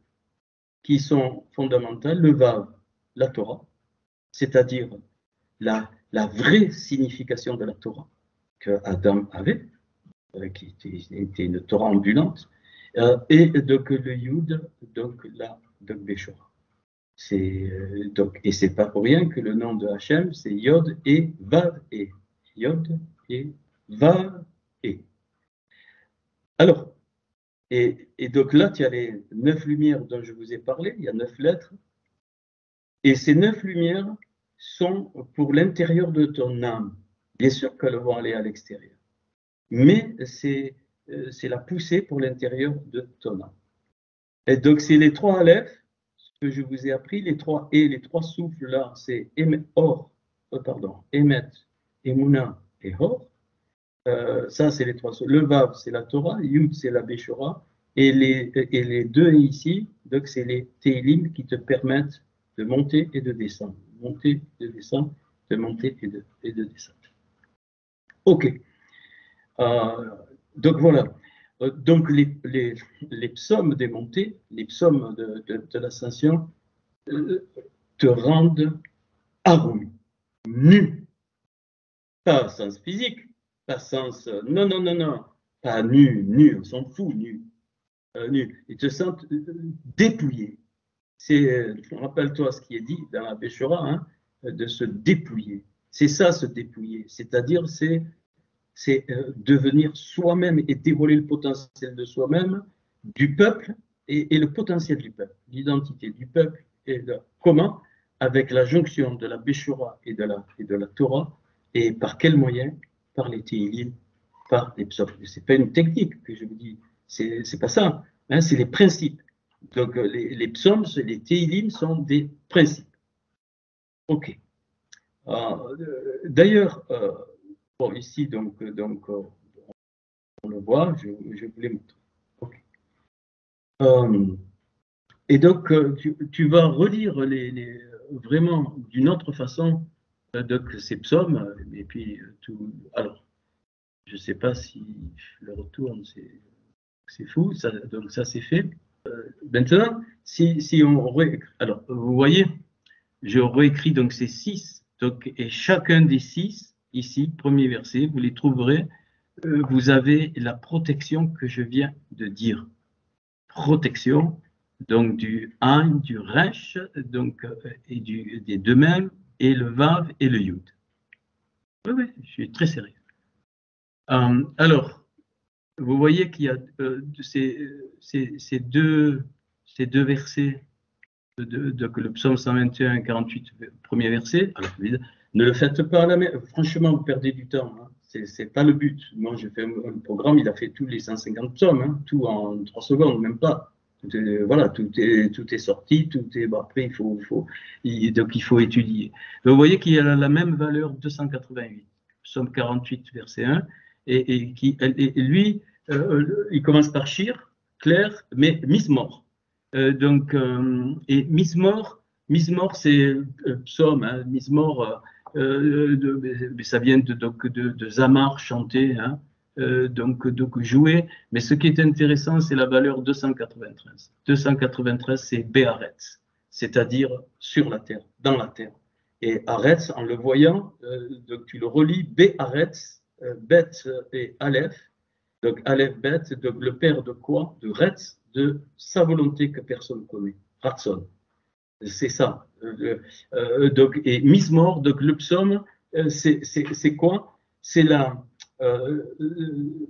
qui sont fondamentales, le Vav, la Torah, c'est-à-dire la vraie signification de la Torah que Adam avait, qui était une Torah ambulante, et donc le Yud, donc la Beshora. Et c'est pas pour rien que le nom de Hachem, c'est Yod et Vav et. Yod et Vav et. Alors, et donc là, tu as les 9 lumières dont je vous ai parlé, il y a 9 lettres, et ces 9 lumières sont pour l'intérieur de ton âme. Bien sûr qu'elles vont aller à l'extérieur, mais c'est la poussée pour l'intérieur de ton âme. Et donc, c'est les 3 Aleph que je vous ai appris, les 3 et les 3 souffles là, c'est Emet, Emouna et Hor. Ça, c'est les 3 souffles. Le Vav, c'est la Torah, Yud, c'est la Beshora, et les 2 ici, donc c'est les Teilim qui te permettent de monter et de descendre, monter, de descendre, de monter et de descendre. Ok. Donc voilà. Donc les psaumes des montées, les psaumes de l'ascension, te rendent Arum, nu, pas sens physique, pas sens non, pas nu, on s'en fout, nu, ils te sentent dépouillé. Rappelle-toi ce qui est dit dans la Beshora, hein, de se dépouiller. C'est ça, se dépouiller, c'est-à-dire c'est devenir soi-même et dévoiler le potentiel de soi-même, du peuple et le potentiel du peuple, l'identité du peuple et comment avec la jonction de la Beshura et de la Torah, et par quel moyen? Par les Teilim, par les psaumes. Ce n'est pas une technique que je vous dis, c'est pas ça, hein, c'est les principes. Donc les psaumes, les Teilim sont des principes. Ok. D'ailleurs, bon, ici, donc on le voit, je vous l'ai montré. Okay. Et donc, tu vas relire vraiment d'une autre façon Donc ces psaumes, et puis tout. Alors, je ne sais pas si le retourne, c'est fou, ça, donc ça c'est fait. Maintenant, si on alors vous voyez, je réécris donc ces 6, donc, et chacun des 6, ici, premier verset, vous les trouverez, vous avez la protection que je viens de dire. Protection, donc du Ein, du Resh, donc, et des deux mêmes, et le Vav et le Yud. Oui, oui, je suis très sérieux. Alors, vous voyez qu'il y a ces deux versets, donc le psaume 121 et 48, premier verset. Alors, ne le faites pas à la main. Franchement, vous perdez du temps. Hein. C'est pas le but. Moi, j'ai fait un programme, il a fait tous les 150 psaumes, hein, tout en 3 secondes, même pas. Voilà, tout est sorti, tout est. Bon, après, donc il faut étudier. Mais vous voyez qu'il y a la même valeur 288, psaume 48, verset 1, et lui, il commence par Shir, clair, mais Mismor. Donc, et Mismor, c'est psaume, hein, Mismor, ça vient de Zamar chanter, hein, donc jouer. Mais ce qui est intéressant, c'est la valeur 293. 293, c'est Béaretz, c'est-à-dire sur la terre, dans la terre. Et Aretz, en le voyant, donc tu le relis, Béaretz, Bet et Aleph. Donc, Aleph Bet, donc le père de quoi? De Retz, de sa volonté que personne ne connaît. Ratson. C'est ça. Donc, et Mismor, donc le psaume, c'est quoi? C'est là,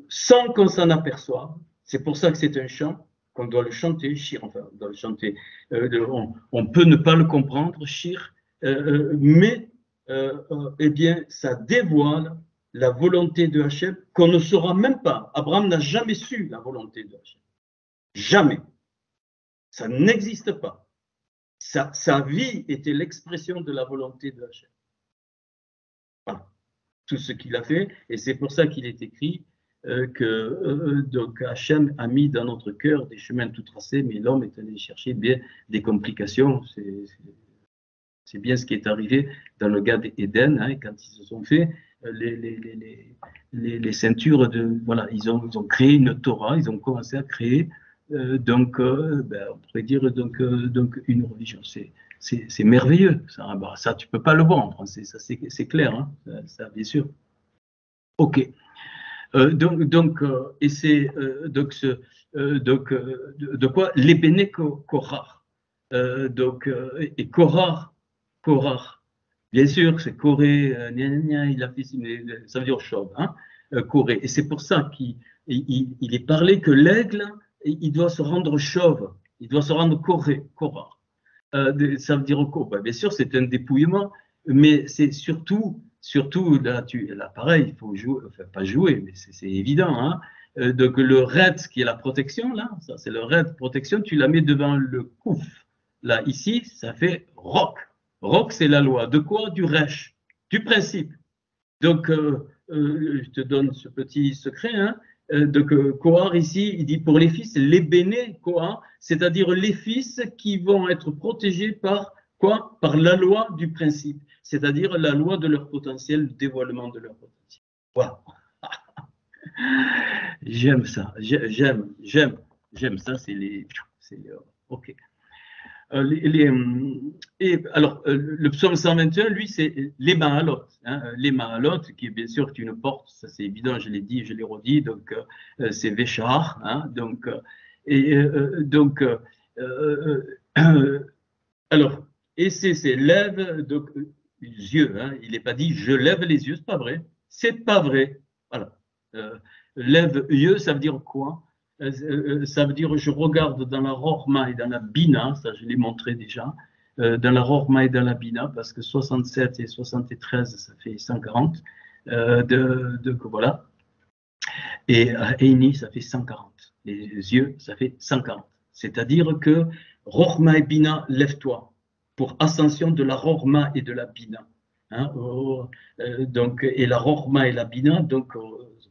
sans qu'on s'en aperçoive. C'est pour ça que c'est un chant, qu'on doit le chanter, Shir, enfin, on doit le chanter. On peut ne pas le comprendre, Shir, mais, eh bien, ça dévoile la volonté de Hachem qu'on ne saura même pas. Abraham n'a jamais su la volonté de Hachem. Jamais. Ça n'existe pas. Sa vie était l'expression de la volonté de Hachem. Voilà. Tout ce qu'il a fait, et c'est pour ça qu'il est écrit que donc Hachem a mis dans notre cœur des chemins tout tracés, mais l'homme est allé chercher bien des complications. C'est bien ce qui est arrivé dans le Gan Eden, hein, quand ils se sont fait les ceintures de. Voilà, ils ont créé une Torah, ils ont commencé à créer, on pourrait dire donc une religion. C'est merveilleux. Ça, tu ne peux pas le voir en français, ça c'est clair, hein, ça, bien sûr. Ok. Et c'est de quoi les Béné Korach. Et Korach, bien sûr, c'est Corée, il a fait, ça veut dire chauve, hein, Corée. Et c'est pour ça qu'il est parlé que l'aigle, il doit se rendre chauve, il doit se rendre Korach. Ça veut dire quoi? Ben, bien sûr, c'est un dépouillement, mais c'est surtout là, pareil, il faut jouer, enfin pas jouer, mais c'est évident, hein. Donc le red qui est la protection, là, ça c'est le red protection, tu la mets devant le kouf. Là, ici, ça fait roc. Roc, c'est la loi. De quoi? Du resh, du principe. Donc, je te donne ce petit secret, hein. Donc, Kohar ici, il dit pour les fils, les bénés, Kohar, c'est-à-dire les fils qui vont être protégés par quoi? Par la loi du principe, c'est-à-dire la loi de leur potentiel, le dévoilement de leur potentiel. Voilà. J'aime ça, j'aime ça, ok. Le psaume 121, lui, c'est les Mahalot. Hein, les Mahalot, qui est bien sûr une porte, ça c'est évident, je l'ai dit, je l'ai redit, donc c'est Véchar. Hein, alors, et c'est lève, donc, les yeux, hein, il n'est pas dit je lève les yeux, c'est pas vrai. C'est pas vrai. Voilà. Lève yeux, ça veut dire quoi? Ça veut dire je regarde dans la Rorma et dans la Bina, ça je l'ai montré déjà, dans la Rorma et dans la Bina, parce que 67 et 73, ça fait 140, voilà. Et Eini, ça fait 140. Les yeux, ça fait 140. C'est-à-dire que Rorma et Bina, lève-toi, pour ascension de la Rorma et de la Bina. Hein, et la Rorma et la Bina, donc,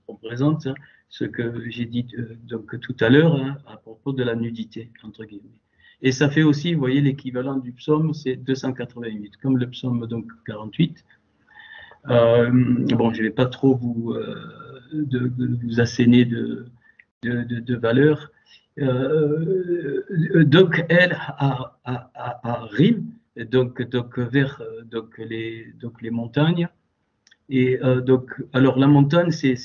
représente ce que j'ai dit donc tout à l'heure, hein, à propos de la nudité, entre guillemets. Et ça fait aussi, vous voyez, l'équivalent du psaume, c'est 288, comme le psaume donc 48. Bon, je ne vais pas trop vous, vous asséner de valeurs. Donc, elle a Rim, donc vers donc les montagnes. Et donc, alors la montagne, c'est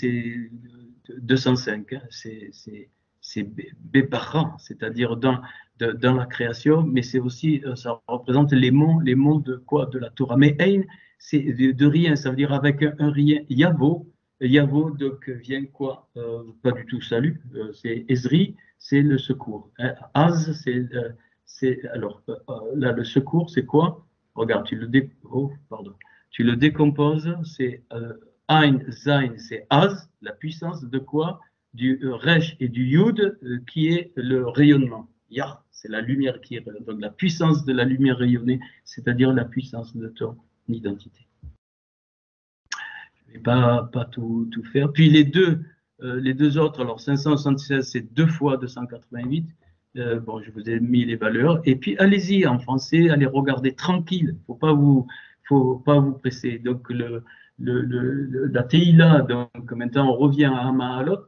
205, hein, c'est Bepara, c'est-à-dire dans la création, mais c'est aussi, ça représente les monts de quoi? De la Torah. Mais Ein, c'est de rien, ça veut dire avec un rien. Yavo, donc vient quoi? Pas du tout salut, c'est Ezri, c'est le secours. Hein. Az, alors là, le secours, c'est quoi? Regarde, tu le décomposes, c'est Ein, Zain, c'est Az, la puissance de quoi? Du Resh et du Yud, qui est le rayonnement. Yah, c'est la lumière qui est donc la puissance de la lumière rayonnée, c'est-à-dire la puissance de ton identité. Je ne vais pas tout faire. Puis les deux autres, alors 576, c'est 2 fois 288. Bon, je vous ai mis les valeurs. Et puis allez-y en français, allez regarder tranquille. Faut pas vous presser. Donc la Teïla, donc maintenant on revient à Mahalot.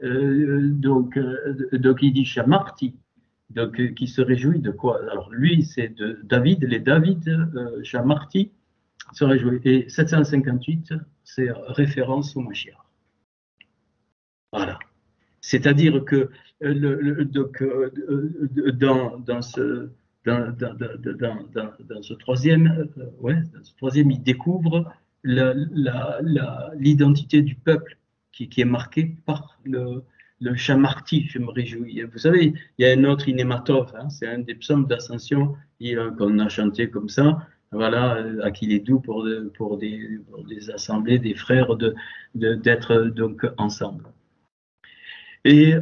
Donc il dit Shamarti, donc qui se réjouit de quoi? Alors lui, c'est de David, les David, Shamarti se réjouit. Et 758, c'est référence au Mashiach. Voilà. C'est-à-dire que dans ce troisième, il découvre l'identité du peuple qui est marquée par le Shamarti, je me réjouis. Vous savez, il y a un autre Inématov, hein, c'est un des psaumes d'ascension qu'on a chanté comme ça. Voilà, à qui il est doux pour des assemblées, des frères, d'être donc ensemble. Et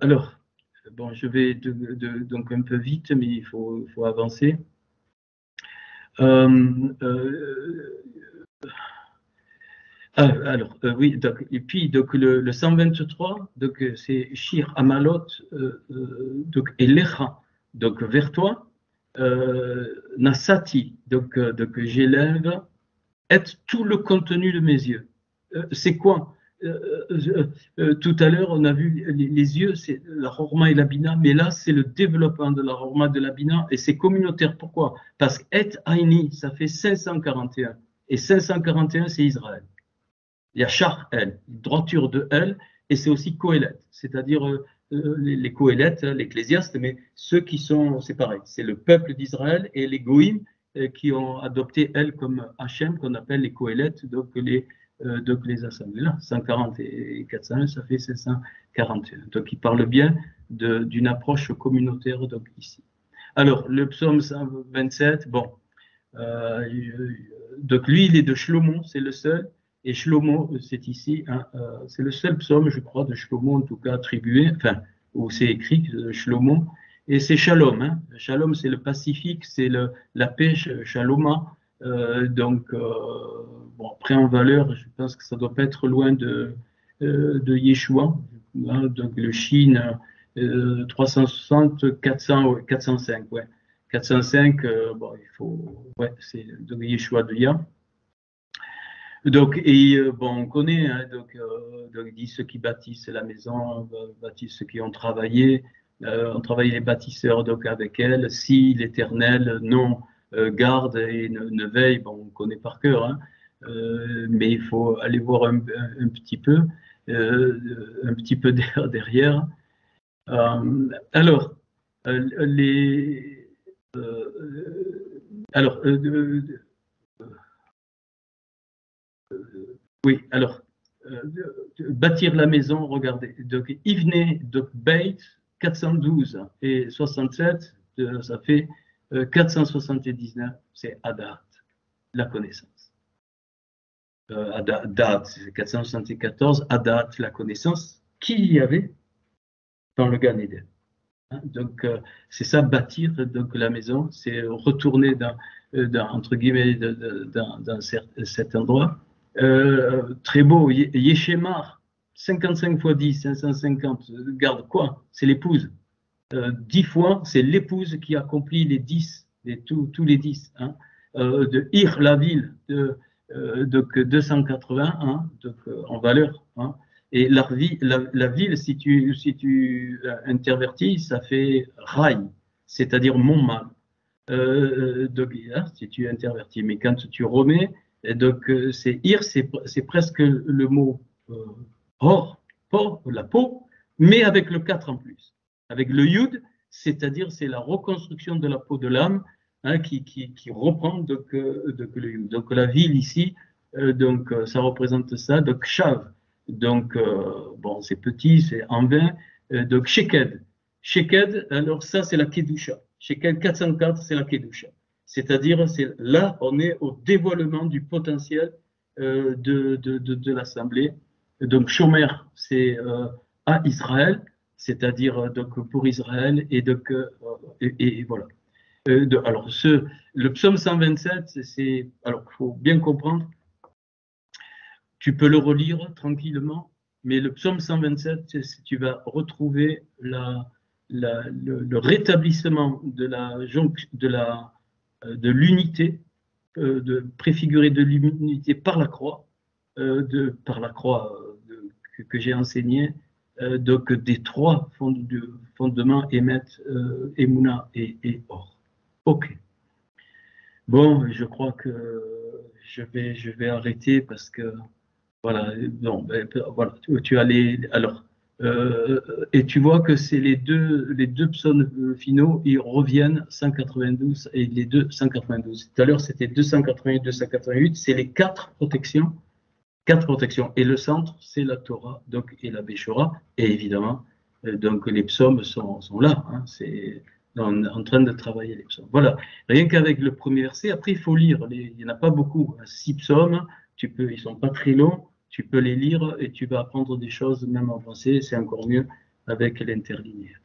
alors, bon, je vais donc un peu vite, mais il faut avancer. Alors, oui, donc, et puis donc le 123, donc c'est Shir Amalot, donc Elecha, donc vers toi, Nasati, donc j'élève, et tout le contenu de mes yeux. C'est quoi? Tout à l'heure, on a vu les yeux, c'est la Horma et la Bina, mais là, c'est le développement de la Horma, de la Bina, et c'est communautaire. Pourquoi? Parce que Et Aini, ça fait 541, et 541, c'est Israël. Il y a Char El, droiture de El, et c'est aussi Kohelet, c'est-à-dire les Kohelet, l'ecclésiaste, mais ceux qui sont séparés. C'est le peuple d'Israël et les Goïm qui ont adopté El comme Hachem, qu'on appelle les Kohelet, donc les assemblées. Là, 140 et 401, ça fait 541. Donc il parle bien d'une approche communautaire donc, ici. Alors, le psaume 127, bon, donc lui, il est de Shlomo, c'est le seul. Et Shlomo, c'est ici, hein, c'est le seul psaume, je crois, de Shlomo, en tout cas attribué, enfin, où c'est écrit Shlomo. Et c'est Shalom. Hein. Shalom, c'est le Pacifique, c'est la paix, Shaloma. Donc, bon, après en valeur, je pense que ça doit pas être loin de Yeshua. Hein, donc le Shin 360, 400, 405, ouais. 405, bon, il faut, ouais, c'est donc Yeshua de Yah. Donc, et bon, on connaît, hein, donc il dit ceux qui bâtissent la maison, bâtissent ceux qui ont travaillé les bâtisseurs donc avec elle. Si l'Éternel non garde et ne veille, bon, on connaît par cœur, hein, mais il faut aller voir un petit peu derrière. Alors, oui, alors, bâtir la maison, regardez. Donc, Ivne, donc Beit, 412 et 67, ça fait 479, c'est Adat, la connaissance. Adat, c'est 474, Adat, la connaissance. Qui y avait dans le Gan Eden? Hein, donc, c'est ça, bâtir donc, la maison, c'est retourner entre guillemets, dans cet endroit. Très beau, Yeshemar, 55 fois 10, 550, garde quoi? C'est l'épouse. 10 fois, c'est l'épouse qui accomplit les 10, tous les 10. Hein. De Ir, la ville, donc 280 hein, donc, en valeur. Hein. Et la ville, si tu intervertis, ça fait rail, c'est-à-dire mon mal. Donc, hein, si tu intervertis. Mais quand tu remets, donc c'est ir, c'est presque le mot or, la peau, mais avec le 4 en plus. Avec le yud, c'est-à-dire c'est la reconstruction de la peau de l'âme hein, qui reprend donc, le yud. Donc la ville ici, donc ça représente ça. Donc shav, donc bon c'est petit, c'est en 20. Donc sheked, sheked, alors ça c'est la kedusha. Sheked 404, c'est la kedusha. C'est-à-dire c'est là on est au dévoilement du potentiel de l'assemblée. Donc Shomer, c'est à Israël, c'est-à-dire donc pour Israël et donc et voilà. Alors le psaume 127, c'est alors il faut bien comprendre. Tu peux le relire tranquillement, mais le psaume 127, tu vas retrouver le rétablissement de l'unité, préfigurée de l'unité par la croix, que j'ai enseigné, donc des trois fondements émettent Emouna et Or. Ok. Bon, je crois que je vais arrêter parce que voilà, bon, voilà, tu as alors, et tu vois que c'est les deux psaumes finaux, ils reviennent 192 et les deux 192. Tout à l'heure, c'était 288, 288, c'est les quatre protections. Et le centre, c'est la Torah, donc, et la Béchora, et évidemment, donc les psaumes sont là, hein, c'est en train de travailler les psaumes. Voilà, rien qu'avec le premier verset, après il faut lire, il n'y en a pas beaucoup, 6 psaumes, ils ne sont pas très longs, tu peux les lire et tu vas apprendre des choses, même en français, c'est encore mieux avec l'interlinéaire.